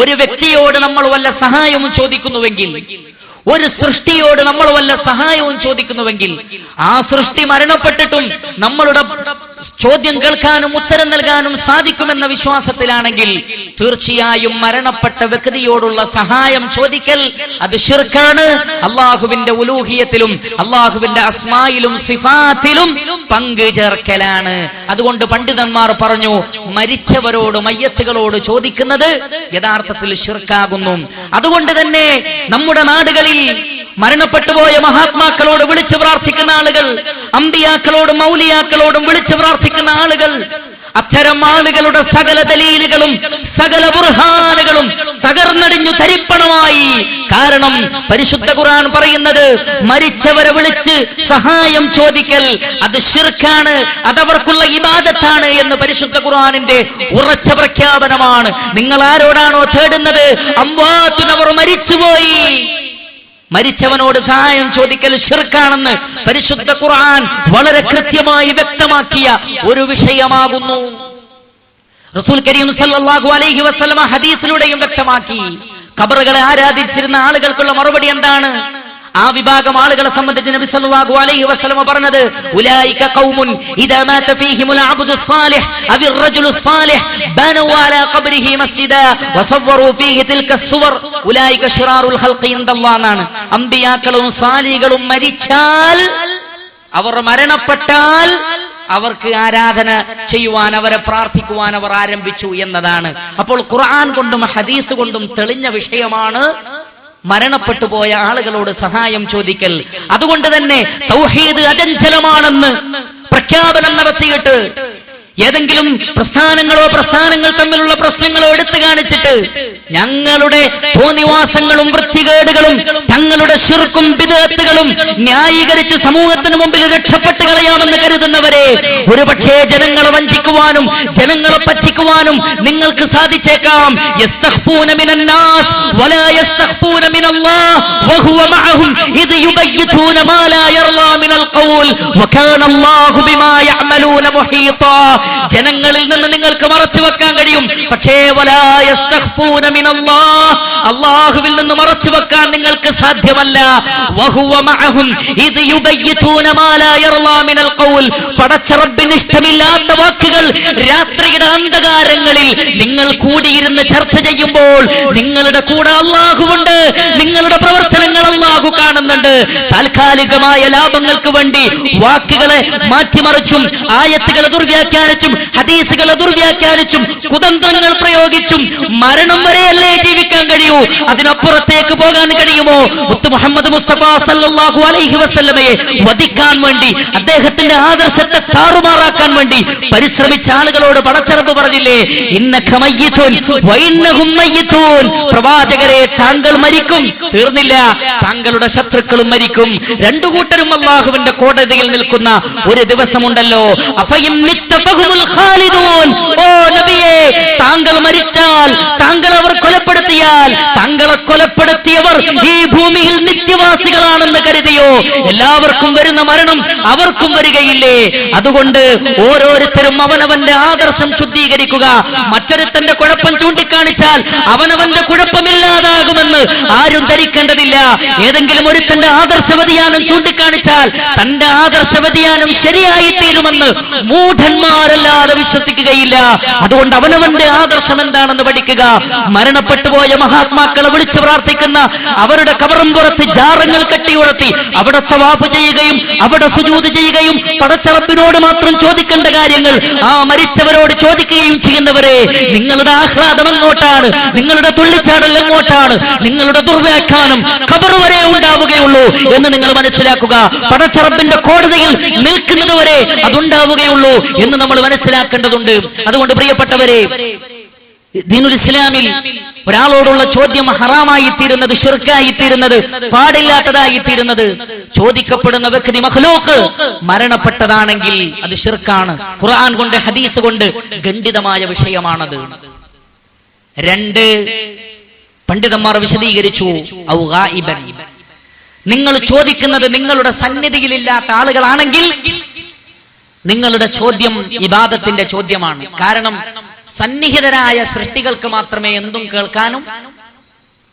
ഒരു വ്യക്തിയോട് നമ്മൾ വല്ല സഹായവും ചോദിക്കുന്നുവെങ്കിൽ, ഒരു സൃഷ്ടിയോട് നമ്മൾ വല്ല സഹായവും ചോദിക്കുന്നുവെങ്കിൽ, ആ സൃഷ്ടി മരണപ്പെട്ടിട്ടും നമ്മളുടെ ചോദ്യം കേൾക്കാനും ഉത്തരം നൽകാനും സാധിക്കുമെന്ന വിശ്വാസത്തിലാണെങ്കിൽ തീർച്ചയായും മരണപ്പെട്ട വ്യക്തിയോടുള്ള സഹായം ചോദിക്കൽ അത് ശിർക്കാണ്. അള്ളാഹുവിന്റെ ഉലൂഹിയത്തിലും അള്ളാഹുവിന്റെ അസ്മായിലും സിഫാത്തിലും പങ്കു ചേർക്കലാണ്. അതുകൊണ്ട് പണ്ഡിതന്മാർ പറഞ്ഞു, മരിച്ചവരോട്, മയ്യത്തുകളോട് ചോദിക്കുന്നത് യഥാർത്ഥത്തിൽ ശിർക്കാകുന്നു. അതുകൊണ്ട് തന്നെ നമ്മുടെ നാടുകളിൽ മരണപ്പെട്ടുപോയ മഹാത്മാക്കളോട് വിളിച്ചു പ്രാർത്ഥിക്കുന്ന ആളുകൾ, അമ്പിയാക്കളോടും മൗലിയാക്കളോടും വിളിച്ചു പ്രാർത്ഥിക്കുന്ന ആളുകൾ, അത്തരം ആളുകളുടെ സകല ദലീലുകളും സകല ബുർഹാനുകളും തകർന്നടിഞ്ഞു തരിപ്പണമായി. കാരണം പരിശുദ്ധ ഖുർആൻ പറയുന്നത് മരിച്ചവരെ വിളിച്ച് സഹായം ചോദിക്കൽ അത് ശിർക്കാണ്, അതവർക്കുള്ള ഇബാദത്താണ് എന്ന് പരിശുദ്ധ ഖുർആനിന്റെ ഉറച്ച പ്രഖ്യാപനമാണ്. നിങ്ങൾ ആരോടാണോ തേടുന്നത്, അംവാത്തുനവർ മരിച്ചുപോയി, മരിച്ചവനോട് സഹായം ചോദിക്കൽ ശിർക്കാണെന്ന് പരിശുദ്ധ ഖുർആൻ വളരെ കൃത്യമായി വ്യക്തമാക്കിയ ഒരു വിഷയമാകുന്നു. റസൂൽ കരീം സല്ലല്ലാഹു അലൈഹി വസല്ലമ ഹദീസിലൂടെയും വ്യക്തമാക്കി. ഖബറുകളെ ആരാധിച്ചിരുന്ന ആളുകൾക്കുള്ള മറുപടി എന്താണ്? ആ വിഭാഗം ആളുകളെ സംബന്ധിച്ച് നബി സല്ലല്ലാഹു അലൈഹി വസല്ലം പറഞ്ഞത്, ഉലൈക ഖൗമുൻ ഇദാ മാത ഫീഹിമുൽ അബ്ദു സ്വാലിഹ് അവിർ റജുലു സ്വാലിഹ് ബനൂ അലാ ഖബ്രിഹി മസ്ജിദാ വസവ്വറൂ ഫീഹി തിൽക സുവർ ഉലൈക ശിറാറുൽ ഖൽഖി ഇൻദല്ലാഹ് എന്നാണ്. അമ്പിയാക്കളും സാലിഹുകളും മരിച്ചാൽ, അവർ മരണപ്പെട്ടാൽ അവർക്ക് ആരാധന ചെയ്യുവാൻ, അവരെ പ്രാർത്ഥിക്കുവാൻ അവർ ആരംഭിച്ചു എന്നതാണ്. അപ്പോൾ ഖുർആൻ കൊണ്ടും ഹദീസ് കൊണ്ടും തെളിഞ്ഞ വിഷയമാണ് മരണപ്പെട്ടു പോയ ആളുകളോട് സഹായം ചോദിക്കൽ. അതുകൊണ്ട് തന്നെ തൗഹീദ് അചഞ്ചലമാണെന്ന് പ്രഖ്യാപനം നടത്തിയിട്ട് ഏതെങ്കിലും പ്രസ്ഥാനങ്ങൾ തമ്മിലുള്ള പ്രശ്നങ്ങളോ എടുത്തു കാണിച്ചിട്ട് ഞങ്ങളുടെ തോന്നിവാസങ്ങളും വൃത്തികേടുകളും തങ്ങളുടെ ശിർക്കും ബിദ്അത്തുകളും ന്യായീകരിച്ച് സമൂഹത്തിന് മുമ്പിൽ രക്ഷപ്പെട്ട് കളയാമെന്ന് കരുതുന്നവരെ, ഒരുപക്ഷേ ജനങ്ങളെ വഞ്ചിക്കുവാനും ജനങ്ങളെ പറ്റിക്കുവാനും നിങ്ങൾക്ക് സാധിച്ചേക്കാം. യസ്തഖ്ഫൂന മിനന്നാസ് വലാ യസ്തഖ്ഫൂന മിനല്ലാഹ് വഹുവ മഅഹും ഇദ് യുബയ്യിതൂന മാ ലാ യർലാ മിനൽ ഖൗൽ വകാന അല്ലാഹു ബിമാ യഅമലൂന മുഹീതാ. ജനങ്ങളിൽ നിന്ന് നിങ്ങൾക്ക് മറച്ചു വെക്കാൻ കഴിയും, പക്ഷേ വലാ യസ്തഖ്ഫൂന മിനല്ലാഹ്, അല്ലാഹുവിൽ നിന്ന് മറച്ചു വെക്കാൻ നിങ്ങൾക്ക് സാധ്യമല്ല. വഹുവ മഅഹും ഇദ് യുബയ്യിതൂന മാ ലാ യർലാ മിനൽ ഖൗൽ, പടച്ച റബ്ബിന് ഇഷ്ടമില്ലാത്ത വാക്കുകൾ രാത്രിയുടെ അന്ധകാരങ്ങളിൽ നിങ്ങൾ കൂടിയിരുന്ന് ചർച്ച ചെയ്യുമ്പോൾ നിങ്ങളുടെ കൂടെ അല്ലാഹുവുണ്ട്, നിങ്ങളുടെ പ്രവർത്തനങ്ങൾ അല്ലാഹു കാണുന്നുണ്ട്. താൽക്കാലികമായ ലാഭങ്ങൾക്ക് വേണ്ടി വാക്കുകളെ മാറ്റിമറിച്ചും ആയത്തുകളെ ദുർവ്യാഖ്യാനിച്ചും ഹദീസുകളെ ദുർവ്യാഖ്യാനിച്ചും കുതന്ത്രങ്ങൾ പ്രയോഗിച്ചും മരണം വരെയല്ലേ ജീവിക്കാൻ കഴിയൂ, അതിനപ്പുറത്തേക്ക് പോകാൻ കഴിയുമോ? മുത്ത് മുഹമ്മദ് മുസ്തഫ സല്ലല്ലാഹു അലൈഹി വസല്ലമയെ വധിക്കാൻ വേണ്ടി, അദ്ദേഹത്തിന്റെ ആദർശത്തെ താറുമാറാക്കാൻ വേണ്ടി പരിശ്രമിച്ച ആളുകളോട് പടച്ചറബ് പറഞ്ഞില്ലേ, ഇന്നക മയ്യിതുൻ വഇന്നഹും മയ്യിതൂൻ, പ്രവാചകരെ താങ്കൾ മരിക്കും, തീർന്നില്ല, താങ്കളുടെ ശത്രുക്കളും മരിക്കും. രണ്ടു കൂട്ടരും അല്ലാഹുവിന്റെ കോടതിയിൽ നിൽക്കുന്ന ഒരു ദിവസമുണ്ടല്ലോ. ഓ നബിയേ, താങ്കൾ മരിച്ചാൽ, താങ്കൾ അവർ കൊലപ്പെടുത്തിയാൽ, താങ്കളെ കൊലപ്പെടുത്തിയവർ ഈ ഭൂമിയിൽ നിത്യവാസികളാണെന്ന് കരുതിയോ? എല്ലാവർക്കും വരുന്ന മരണം അവർക്കും വരികയില്ലേ? അതുകൊണ്ട് ഓരോരുത്തരും അവനവന്റെ ആദർശം ശുദ്ധീകരിക്കുക. മറ്റൊരുത്തന്റെ കുഴപ്പം ചൂണ്ടിക്കാണിച്ചാൽ അവനവന്റെ കുഴപ്പമില്ലാതാകുമെന്ന് ആരും ധരിക്കേണ്ടതില്ല. ഏതെങ്കിലും ഒരുത്തന്റെ ആദർശ വ്യതിയാനം ചൂണ്ടിക്കാണിച്ചാൽ തന്റെ ആദർശ വ്യതിയാനം ശരിയായി തീരുമെന്ന് മൂഢന്മാരല്ലാതെ വിശ്വസിക്കുകയില്ല. അതുകൊണ്ട് അവനവന്റെ ആദർശം എന്താണെന്ന് പഠിക്കുക. മരണപ്പെട്ടുപോയ മഹാത്മാക്കളെ വിളിച്ചു പ്രാർത്ഥിക്കുന്ന അവരുടെ കബറും പുറത്ത് ജാറങ്ങൾ കെട്ടിയുയർത്തി അവിടെ തവാഫ് ചെയ്യുകയും അവിടെ സുജൂദ് ചെയ്യുകയും പടച്ചറബിനോട് മാത്രം ചോദിക്കേണ്ട കാര്യങ്ങൾ ആ മരിച്ചവരോട് ചോദിക്കുകയും ചെയ്യുന്നവരെ, നിങ്ങളുടെ ആഹ്ലാദം എങ്ങോട്ടാണ്? നിങ്ങളുടെ തുള്ളിച്ചാടൽ എങ്ങോട്ടാണ്? നിങ്ങളുടെ ദുർവ്യാഖ്യാനം ഖബർ വരെ ഉണ്ടാവുകയുള്ളൂ എന്ന് നിങ്ങൾ മനസ്സിലാക്കുക. പടച്ചറബിന്റെ കോടതിയിൽ നിൽക്കുന്നത് വരെ അതുണ്ടാവുകയുള്ളൂ എന്ന് നമ്മൾ മനസ്സിലാക്കേണ്ടതുണ്ട്. അതുകൊണ്ട് പ്രിയപ്പെട്ടവരെ, ദീനുൽ ഇസ്ലാമിൽ ഒരാളോടുള്ള ചോദ്യം ഹറാമായി തീരുന്നത്, ശിർക്കായി തീരുന്നത്, പാടില്ലാത്തതായി തീരുന്നത്, ചോദിക്കപ്പെടുന്ന വ്യക്തി മഖ്ലൂഖ് മരണപ്പെട്ടതാണെങ്കിൽ അത് ശിർക്കാണ്. ഖുർആൻ കൊണ്ട് ഹദീസ് കൊണ്ട് ഖണ്ഡിതമായ വിഷയമാണത്. രണ്ട്, പണ്ഡിതന്മാർ വിശദീകരിച്ചു, ഔ ഗായിബൻ, നിങ്ങൾ ചോദിക്കുന്നത് നിങ്ങളുടെ സന്നിധിയിലില്ലാത്ത ആളുകളാണെങ്കിൽ നിങ്ങളുടെ ചോദ്യം ഇബാദത്തിന്റെ ചോദ്യമാണ്. കാരണം സന്നിഹിതരായ സൃഷ്ടികൾക്ക് മാത്രമേ എന്തും കേൾക്കാനും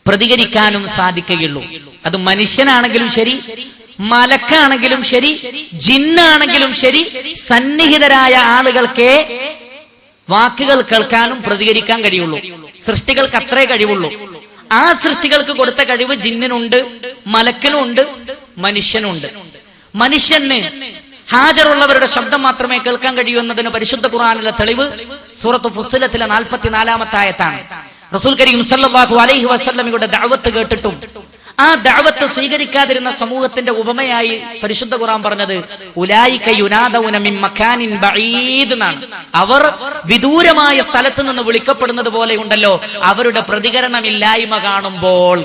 പ്രതികരിക്കാനും സാധിക്കുകയുള്ളൂ. അത് മനുഷ്യനാണെങ്കിലും ശരി, മലക്കാണെങ്കിലും ശരി, ജിന്നാണെങ്കിലും ശരി, സന്നിഹിതരായ ആളുകൾക്കേ വാക്കുകൾ കേൾക്കാനും പ്രതികരിക്കാൻ കഴിയുള്ളൂ. സൃഷ്ടികൾക്ക് അത്രേ കഴിവുള്ളൂ. ആ സൃഷ്ടികൾക്ക് കൊടുത്ത കഴിവ് ജിന്നിനുണ്ട്, മലക്കിനുണ്ട്, മനുഷ്യനുണ്ട്. മനുഷ്യന് ഹാജറുള്ളവരുടെ ശബ്ദം മാത്രമേ കേൾക്കാൻ കഴിയൂ എന്നതിന് പരിശുദ്ധ ഖുർആനിലെ തെളിവ് സൂറത്ത് ഫുസ്സിലത്തിലെ 44-ാമത്തെ ആയത്താണ്. റസൂൽ കരീം സല്ലല്ലാഹു അലൈഹി വസല്ലമയുടെ ദഅവത്ത് കേട്ടിട്ടും ആ ദഅവത്ത് സ്വീകരിക്കാതിരുന്ന സമൂഹത്തിന്റെ ഉപമയായി പരിശുദ്ധ ഖുർആൻ പറഞ്ഞത് ഉലൈക യുനാദൗന മിൻ മകാനിൻ ബഈദ് എന്നാണ്. അവർ വിദൂരമായ സ്ഥലത്ത് നിന്ന് വിളിക്കപ്പെടുന്നത് പോലെയുണ്ടല്ലോ അവരുടെ പ്രതികരണമില്ലായ്മ കാണുമ്പോൾ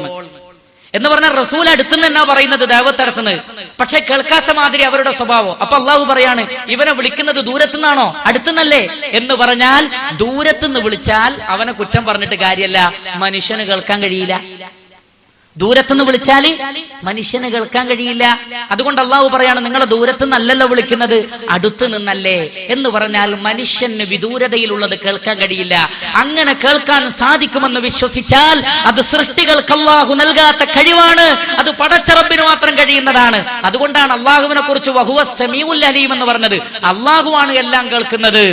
എന്ന് പറഞ്ഞാൽ റസൂൽ അടുത്തുനിന്ന് എന്നാ പറയുന്നത്, ദഅവത്ത് നടത്തുന്നത്, പക്ഷെ കേൾക്കാത്ത മാതിരി അവരുടെ സ്വഭാവം. അപ്പൊ അള്ളാഹു പറയാണ് ഇവനെ വിളിക്കുന്നത് ദൂരത്തുനിന്നാണോ അടുത്തുനിന്നല്ലേ എന്ന് പറഞ്ഞാൽ ദൂരത്തുനിന്ന് വിളിച്ചാൽ അവനെ കുറ്റം പറഞ്ഞിട്ട് കാര്യമല്ല, മനുഷ്യന് കേൾക്കാൻ കഴിയില്ല. ദൂരത്തുനിന്ന് വിളിച്ചാല് മനുഷ്യന് കേൾക്കാൻ കഴിയില്ല. അതുകൊണ്ട് അള്ളാഹു പറയാണ് നിങ്ങളെ ദൂരത്തുനിന്നല്ലല്ലോ വിളിക്കുന്നത്, അടുത്തു നിന്നല്ലേ എന്ന് പറഞ്ഞാൽ മനുഷ്യന് വിദൂരതയിലുള്ളത് കേൾക്കാൻ കഴിയില്ല. അങ്ങനെ കേൾക്കാൻ സാധിക്കുമെന്ന് വിശ്വസിച്ചാൽ അത് സൃഷ്ടികൾക്ക് അള്ളാഹു നൽകാത്ത കഴിവാണ്, അത് പടച്ച റബ്ബിന് മാത്രം കഴിയുന്നതാണ്. അതുകൊണ്ടാണ് അള്ളാഹുവിനെ കുറിച്ച് വഹുവ സമീഉൽ അലീം എന്ന് പറഞ്ഞത്. അള്ളാഹുവാണ് എല്ലാം കേൾക്കുന്നത്,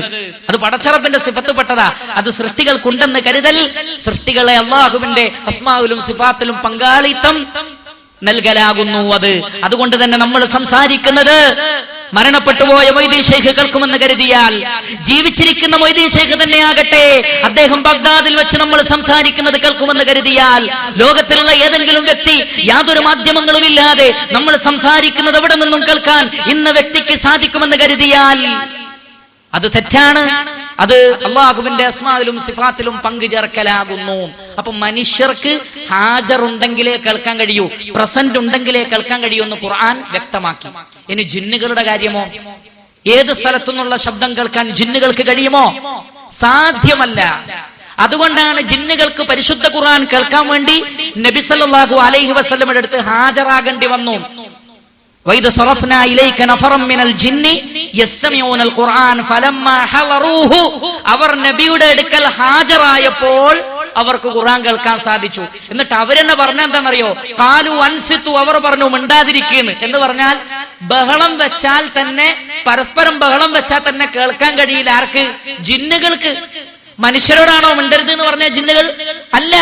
അത് പടച്ച റബ്ബിന്റെ സിഫത്തുപ്പെട്ടതാ. അത് സൃഷ്ടികൾക്കുണ്ടെന്ന് കരുതൽ സൃഷ്ടികളെ അള്ളാഹുവിന്റെ അസ്മാഉലും സിഫാത്തിലും പങ്കാളിത്തം നൽകലാകുന്നു. അതുകൊണ്ട് തന്നെ നമ്മൾ സംസാരിക്കുന്നത് മരണപ്പെട്ടുപോയ മൊയ്തീൻ ശൈഖ് കേൾക്കുമെന്ന് കരുതിയാൽ ജീവിച്ചിരിക്കുന്ന മൊയ്തീൻ ശൈഖ് തന്നെയാകട്ടെ അദ്ദേഹം ബഗ്ദാദിൽ വെച്ച് നമ്മൾ സംസാരിക്കുന്നത് കേൾക്കുമെന്ന് കരുതിയാൽ, ലോകത്തിലുള്ള ഏതെങ്കിലും വ്യക്തി യാതൊരു മാധ്യമങ്ങളും ഇല്ലാതെ നമ്മൾ സംസാരിക്കുന്നത് എവിടെ നിന്നും കേൾക്കാൻ ഇന്ന വ്യക്തിക്ക് സാധിക്കുമെന്ന് കരുതിയാൽ അത് തെറ്റാണ്. അത് അള്ളാഹുവിന്റെ അസ്മായിലും സിഫാത്തിലും പങ്കുചേർക്കലാകുന്നു. അപ്പൊ മനുഷ്യർക്ക് ഹാജറുണ്ടെങ്കിലേ കേൾക്കാൻ കഴിയൂ, പ്രസന്റ് ഉണ്ടെങ്കിലേ കേൾക്കാൻ കഴിയൂ എന്ന് ഖുർആൻ വ്യക്തമാക്കി. ഇനി ജിന്നുകളുടെ കാര്യമോ? ഏത് സ്ഥലത്തുനിന്നുള്ള ശബ്ദം കേൾക്കാൻ ജിന്നുകൾക്ക് കഴിയുമോ? സാധ്യമല്ല. അതുകൊണ്ടാണ് ജിന്നുകൾക്ക് പരിശുദ്ധ ഖുർആൻ കേൾക്കാൻ വേണ്ടി നബി സല്ലല്ലാഹു അലൈഹി വസല്ലമയുടെ അടുത്ത് ഹാജരാകേണ്ടി വന്നു. وَإِذْ صَرَفْنَا إِلَيْكَ نَفَرًا مِنَ الْجِنِّ يَسْتَمِعُونَ الْقُرْآنَ فَلَمَّا حَضَرُوهُ അവർ നബിയുടെ അടുക്കൽ ഹാജരായപ്പോൾ അവർക്ക് ഖുർആൻ കേൾക്കാൻ സാധിച്ചു. എന്നിട്ട് അവരെന്നെ പറഞ്ഞ എന്താണെന്നറിയോ? ഖാലു അൻസിതു, അവർ പറഞ്ഞു മിണ്ടാതിരിക്കുന്നു. എന്ന് പറഞ്ഞാൽ ബഹളം വെച്ചാൽ തന്നെ, പരസ്പരം ബഹളം വെച്ചാൽ തന്നെ കേൾക്കാൻ കഴിയില്ല. ആർക്ക്? ജിന്നുകൾക്ക്. മനുഷ്യരോടാണോ മിണ്ടരുത് എന്ന് പറഞ്ഞ ജിന്നുകൾ? അല്ല.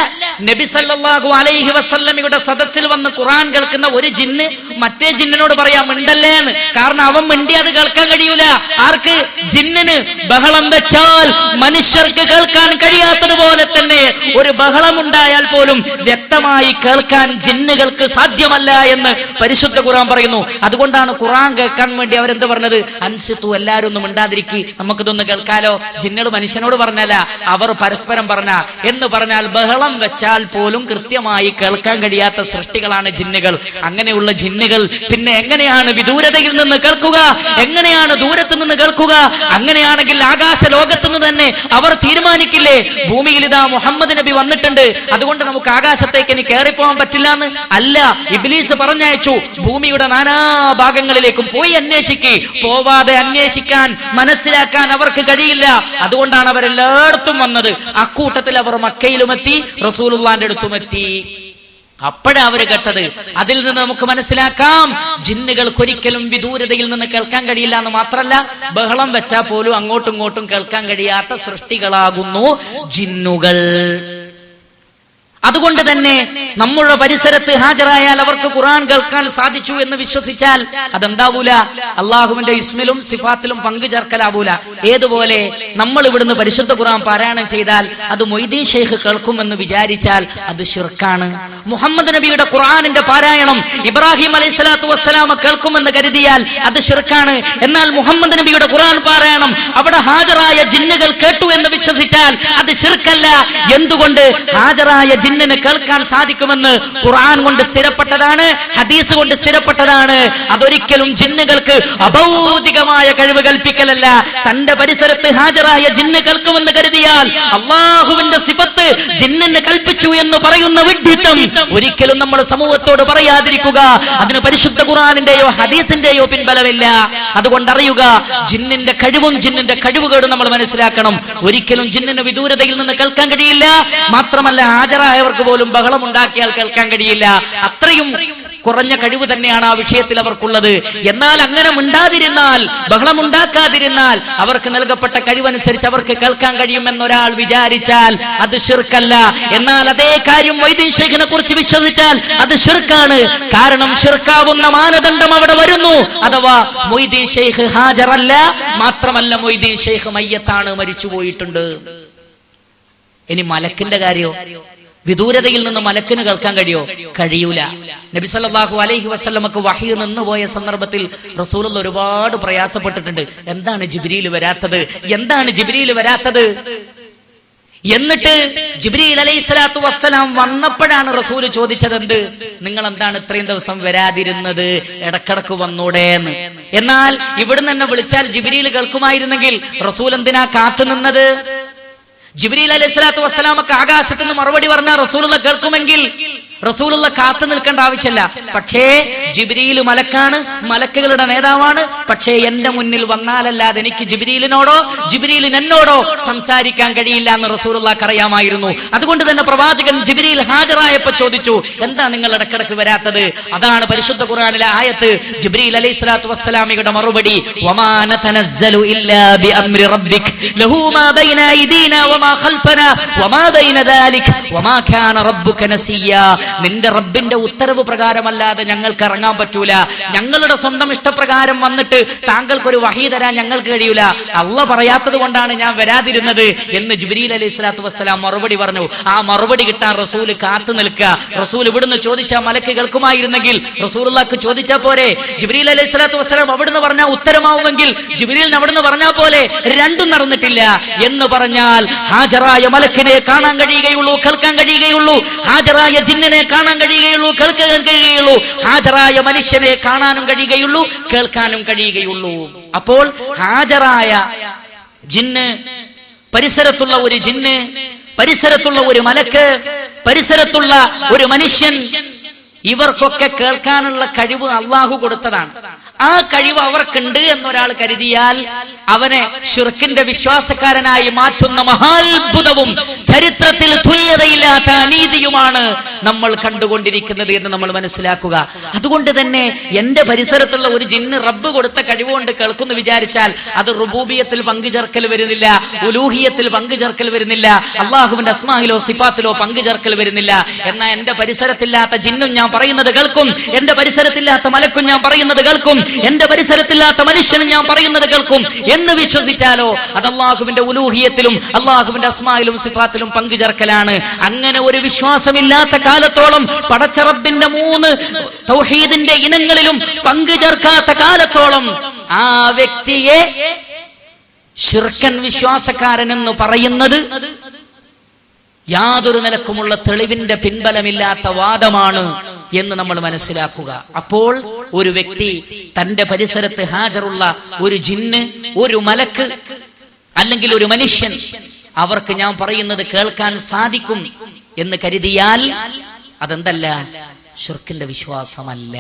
നബി സല്ലല്ലാഹു അലൈഹി വസല്ലമയുടെ സദസ്സിൽ വന്ന് ഖുർആൻ കേൾക്കുന്ന ഒരു ജിന്ന് മറ്റേ ജിന്നിനോട് പറയാം മിണ്ടല്ലേ എന്ന്. കാരണം അവൻ മിണ്ടി അത് കേൾക്കാൻ കഴിയൂല. ആർക്ക്? ജിന്നിന്. ബഹളം വെച്ചാൽ മനുഷ്യർക്ക് കേൾക്കാൻ കഴിയാത്തതുപോലെ തന്നെ ഒരു ബഹളം ഉണ്ടായാൽ പോലും വ്യക്തമായി കേൾക്കാൻ ജിന്നുകൾക്ക് സാധ്യമല്ല എന്ന് പരിശുദ്ധ ഖുർആൻ പറയുന്നു. അതുകൊണ്ടാണ് ഖുർആൻ കേൾക്കാൻ വേണ്ടി അവരെന്ത് പറഞ്ഞത്? അൻസിതു, എല്ലാവരും ഒന്നും മിണ്ടാതിരിക്കി, നമുക്കിതൊന്ന് കേൾക്കാലോ. ജിന്നുകൾ മനുഷ്യനോട് പറഞ്ഞല്ല, അവർ പരസ്പരം പറഞ്ഞ. എന്ന് പറഞ്ഞാൽ ബഹളം വെച്ചാൽ പോലും കൃത്യമായി കേൾക്കാൻ കഴിയാത്ത സൃഷ്ടികളാണ് ജിന്നുകൾ. അങ്ങനെയുള്ള ജിന്നുകൾ പിന്നെ എങ്ങനെയാണ് വിദൂരതയിൽ നിന്ന് കേൾക്കുക? എങ്ങനെയാണ് ദൂരത്ത് നിന്ന് കേൾക്കുക? അങ്ങനെയാണെങ്കിൽ ആകാശ ലോകത്ത് നിന്ന് തന്നെ അവർ തീരുമാനിക്കില്ലേ, ഭൂമിയിൽ ഇതാ മുഹമ്മദ് നബി വന്നിട്ടുണ്ട്, അതുകൊണ്ട് നമുക്ക് ആകാശത്തേക്ക് ഇനി കയറിപ്പോകാൻ പറ്റില്ല എന്ന്? അല്ല, ഇബ്ലീസ് പറഞ്ഞയച്ചു ഭൂമിയുടെ നാനാഭാഗങ്ങളിലേക്കും പോയി അന്വേഷിക്കുക. പോവാതെ അന്വേഷിക്കാൻ, മനസ്സിലാക്കാൻ അവർക്ക് കഴിയില്ല. അതുകൊണ്ടാണ് അവരെല്ലായിടത്തും വന്നത്. അക്കൂട്ടത്തിൽ അവർ മക്കയിലുമെത്തി, റസൂലുള്ളാന്റെ അടുത്തുമെത്തി. അപ്പോഴാ അവര് കേട്ടത്. അതിൽ നിന്ന് നമുക്ക് മനസ്സിലാക്കാം ജിന്നുകൾക്ക് ഒരിക്കലും വിദൂരതയിൽ നിന്ന് കേൾക്കാൻ കഴിയില്ല എന്ന് മാത്രല്ല, ബഹളം വെച്ചാൽ പോലും അങ്ങോട്ടും ഇങ്ങോട്ടും കേൾക്കാൻ കഴിയാത്ത സൃഷ്ടികളാകുന്നു ജിന്നുകൾ. അതുകൊണ്ട് തന്നെ നമ്മുടെ പരിസരത്ത് ഹാജരായാൽ അവർക്ക് ഖുർആൻ കേൾക്കാൻ സാധിച്ചു എന്ന് വിശ്വസിച്ചാൽ അതെന്താവൂല? അള്ളാഹുവിന്റെ ഇസ്മിലും സിഫാത്തിലും പങ്കു ചേർക്കലാവൂല. ഏതുപോലെ നമ്മൾ ഇവിടുന്ന് പരിശുദ്ധ ഖുർആൻ പാരായണം ചെയ്താൽ അത് മൊയ്തീൻ ശൈഖ് കേൾക്കുമെന്ന് വിചാരിച്ചാൽ അത് ശിർക്കാണ്. മുഹമ്മദ് നബിയുടെ ഖുർആനിന്റെ പാരായണം ഇബ്രാഹിം അലൈഹിസ്സലാത്തു വസ്സലാമ കേൾക്കുമെന്ന് കരുതിയാൽ അത് ശിർക്കാണ്. എന്നാൽ മുഹമ്മദ് നബിയുടെ ഖുർആൻ പാരായണം അവിടെ ഹാജരായ ജിന്നുകൾ കേട്ടു എന്ന് വിശ്വസിച്ചാൽ അത് ശിർക്കല്ല. എന്തുകൊണ്ട്? ഹാജരായ ജിന്നിന് കേൾക്കാൻ സാധിക്കുമെന്ന് ഖുർആൻ കൊണ്ട് സ്ഥിരപ്പെട്ടതാണ്, ഹദീസ് കൊണ്ട് സ്ഥിരപ്പെട്ടതാണ്. അതൊരിക്കലും ജിന്നുകൾക്ക് അഭൗതികമായ കഴിവ് കൽപ്പിക്കലല്ല. തന്റെ പരിസരത്ത് ഹാജരായ ജിന്ന് കേൾക്കുമെന്ന് കരുതിയാൽ അള്ളാഹുവിന്റെ സിഫത്ത് ജിന്നിന് കൽപ്പിച്ചു എന്ന് പറയുന്ന വിഡ്ഢിത്തം ഒരിക്കലും നമ്മൾ സമൂഹത്തോട് പറയാതിരിക്കുക. അതിന് പരിശുദ്ധ ഖുർആനിന്റെയോ ഹദീസിന്റെയോ പിൻബലമില്ല. അതുകൊണ്ട് അറിയുക, ജിന്നിന്റെ കഴിവും ജിന്നിന്റെ കഴിവുകേടും നമ്മൾ മനസ്സിലാക്കണം. ഒരിക്കലും ജിന്നിന് വിദൂരതയിൽ നിന്ന് കേൾക്കാൻ കഴിയില്ല. മാത്രമല്ല, ഹാജരായവർക്ക് പോലും ബഹളം ഉണ്ടാക്കിയാൽ കേൾക്കാൻ കഴിയില്ല. അത്രയും കുറഞ്ഞ കഴിവ് തന്നെയാണ് ആ വിഷയത്തിൽ അവർക്കുള്ളത്. എന്നാൽ അങ്ങനെ മിണ്ടാതിരുന്നാൽ, ബഹളമുണ്ടാക്കാതിരുന്നാൽ, അവർക്ക് നൽകപ്പെട്ട കഴിവനുസരിച്ച് അവർക്ക് കേൾക്കാൻ കഴിയുമെന്നൊരാൾ വിചാരിച്ചാൽ അത് ശിർക്കല്ല. എന്നാൽ അതേ കാര്യം മൊയ്തീൻ ശൈഖിനെ കുറിച്ച് വിശ്വസിച്ചാൽ അത് ശിർക്കാണ്. കാരണം ശിർക്കാവുന്ന മാനദണ്ഡം അവിടെ വരുന്നു. അഥവാ മൊയ്തീൻ ശൈഖ് ഹാജറല്ല, മാത്രമല്ല മൊയ്തീൻ ശൈഖ് മയ്യത്താണ്, മരിച്ചുപോയിട്ടുണ്ട്. ഇനി മലക്കിന്റെ കാര്യോ? വിദൂരതയിൽ നിന്ന് മലക്കിന് കേൾക്കാൻ കഴിയോ? കഴിയൂല. നബി സല്ലല്ലാഹു അലൈഹി വസല്ലമക്ക് വഹി നിന്നുപോയ സന്ദർഭത്തിൽ റസൂലുള്ള ഒരുപാട് പ്രയാസപ്പെട്ടിട്ടുണ്ട്. എന്താണ് ജിബ്രീൽ വരാത്തത്, എന്താണ് ജിബ്രീൽ വരാത്തത്? എന്നിട്ട് ജിബ്രീൽ അലൈഹിസ്സലാത്തു വസ്സലാം വന്നപ്പോഴാണ് റസൂൽ ചോദിച്ചത്, എന്ത്, നിങ്ങൾ എന്താണ് ഇത്രയും ദിവസം വരാതിരുന്നത്, ഇടക്കിടക്ക് വന്നൂടേന്ന്. എന്നാൽ ഇവിടുന്ന് തന്നെ വിളിച്ചാൽ ജിബ്രീൽ കേൾക്കുമായിരുന്നെങ്കിൽ റസൂൽ എന്തിനാ കാത്തുനിന്നത്? ജിബ്രീൽ അലൈഹിസ്സലാത്തു വസ്സലാമക്ക് ആകാശത്ത് നിന്ന് മറുപടി പറഞ്ഞാൽ റസൂലുള്ള കേൾക്കുമെങ്കിൽ റസൂലുള്ള കാത്തു നിൽക്കേണ്ട ആവശ്യമില്ല. പക്ഷേ ജിബ്രീൽ മലക്കാണ്, മലക്കുകളുടെ നേതാവാണ്. പക്ഷേ എന്റെ മുന്നിൽ വന്നാലല്ലാതെ എനിക്ക് ജിബ്രീലിനോടോ ജിബ്രീലിന് എന്നോടോ സംസാരിക്കാൻ കഴിയില്ല എന്ന് റസൂലുള്ളാഹിക്ക് അറിയാമായിരുന്നു. അതുകൊണ്ട് തന്നെ പ്രവാചകൻ ജിബ്രീൽ ഹാജരായപ്പോ ചോദിച്ചു, എന്താ നിങ്ങൾ ഇടക്കിടക്ക് വരാത്തത്? അതാണ് പരിശുദ്ധ ഖുർആനിലെ ആയത്ത്. ജിബ്രീൽ അലൈഹിസ്സലാത്തു വസ്സലാമിയുടെ മറുപടി, വമാ നതനസ്സലു ഇല്ലാ ബിഅംരി റബ്ബിക് ലഹു മാ ബൈന ഐദീനാ വമാ ഖൽഫനാ വമാ ബൈന ദാലിക് വമാ കാന റബ്ബുക നസിയ്യാ. നിന്റെ റബ്ബിന്റെ ഉത്തരവ് പ്രകാരമല്ലാതെ ഞങ്ങൾക്ക് ഇറങ്ങാൻ പറ്റൂല. ഞങ്ങളുടെ സ്വന്തം ഇഷ്ടപ്രകാരം വന്നിട്ട് താങ്കൾക്കൊരു വഹി തരാൻ ഞങ്ങൾക്ക് കഴിയൂല. അള്ളാഹ് പറയാത്തത് കൊണ്ടാണ് ഞാൻ വരാതിരുന്നത് എന്ന് ജിബ്രീൽ അലൈഹിസ്സലാത്തു വസ്സലാം മറുപടി പറഞ്ഞു. ആ മറുപടി കിട്ടാൻ റസൂല് കാത്തു നിൽക്കുക. റസൂൽ ഇവിടുന്ന് ചോദിച്ചാൽ മലക്ക് കേൾക്കുമായിരുന്നെങ്കിൽ റസൂലുള്ളാഹിക്ക് ചോദിച്ചാൽ പോരെ? ജിബ്രീൽ അലൈഹിസ്സലാത്തു വസ്സലാം അവിടുന്ന് പറഞ്ഞാൽ ഉത്തരമാവുമെങ്കിൽ ജിബ്രീലിന് അവിടുന്ന് പറഞ്ഞാൽ പോലെ? രണ്ടും നടന്നിട്ടില്ല എന്ന് പറഞ്ഞാൽ ഹാജറായ മലക്കിനെ കാണാൻ കഴിയുകയുള്ളൂ, കേൾക്കാൻ കഴിയുകയുള്ളൂ. ഹാജറായ ജിന്നിനെ കാണാൻ കഴിയുകയുള്ളൂ, കേൾക്കാൻ കഴിയുകയുള്ളൂ. ഹാജറായ മനുഷ്യനെ കാണാനും കഴിയുകയുള്ളൂ, കേൾക്കാനും കഴിയുകയുള്ളൂ. അപ്പോൾ ഹാജറായ ജിന്ന്, പരിസരത്തുള്ള ഒരു ജിന്ന്, പരിസരത്തുള്ള ഒരു മലക്ക്, പരിസരത്തുള്ള ഒരു മനുഷ്യൻ, ഇവർക്കൊക്കെ കേൾക്കാനുള്ള കഴിവ് അള്ളാഹു കൊടുത്തതാണ്. ആ കഴിവ് അവർക്കുണ്ട് എന്നൊരാൾ കരുതിയാൽ അവനെ ശിർക്കിന്റെ വിശ്വാസക്കാരനായി മാറ്റുന്ന മഹാത്ഭുതവും ചരിത്രത്തിൽ തുല്യതയില്ലാത്ത അനീതിയുമാണ് നമ്മൾ കണ്ടുകൊണ്ടിരിക്കുന്നത് എന്ന് നമ്മൾ മനസ്സിലാക്കുക. അതുകൊണ്ട് തന്നെ എന്റെ പരിസരത്തുള്ള ഒരു ജിന്ന് റബ്ബ് കൊടുത്ത കഴിവുകൊണ്ട് കേൾക്കുന്നു വിചാരിച്ചാൽ അത് റുബൂബിയത്തിൽ പങ്കുചേർക്കൽ വരുന്നില്ല, ഉലൂഹിയത്തിൽ പങ്കുചേർക്കൽ വരുന്നില്ല, അള്ളാഹുവിന്റെ അസ്മായിലോ സിഫാത്തിലോ പങ്കുചേർക്കൽ വരുന്നില്ല. എന്നാൽ എന്റെ പരിസരത്തില്ലാത്ത ജിന്നും ഞാൻ പറയുന്നത് കേൾക്കും, എന്റെ പരിസരത്തില്ലാത്ത മലക്കും ഞാൻ പറയുന്നത് കേൾക്കും, എന്റെ പരിസരത്തില്ലാത്ത മനുഷ്യനും ഞാൻ പറയുന്നത് കേൾക്കും എന്ന് വിശ്വസിച്ചാലോ അത് അള്ളാഹുവിന്റെ ഉലൂഹിയത്തിലും അള്ളാഹുവിന്റെ അസ്മായിലും സിഫാത്തിലും പങ്കുചേർക്കലാണ്. അങ്ങനെ ഒരു വിശ്വാസമില്ലാത്ത കാലത്തോളം, പടച്ച റബ്ബിന്റെ 3 തൗഹീദിന്റെ ഇനങ്ങളിലും പങ്കുചേർക്കാത്ത കാലത്തോളം ആ വ്യക്തിയെ ശിർക്കൻ വിശ്വാസക്കാരൻ എന്ന് പറയുന്നത് യാതൊരു നിലക്കുമുള്ള തെളിവിന്റെ പിൻബലമില്ലാത്ത വാദമാണ് എന്ന് നമ്മൾ മനസ്സിലാക്കുക. അപ്പോൾ ഒരു വ്യക്തി തന്റെ പരിസരത്ത് ഹാജറുള്ള ഒരു ജിന്ന്, ഒരു മലക്ക് അല്ലെങ്കിൽ ഒരു മനുഷ്യൻ, അവർക്ക് ഞാൻ പറയുന്നത് കേൾക്കാൻ സാധിക്കും എന്ന് കരുതിയാൽ അതെന്തല്ല? ശിർക്കിന്റെ വിശ്വാസമല്ല.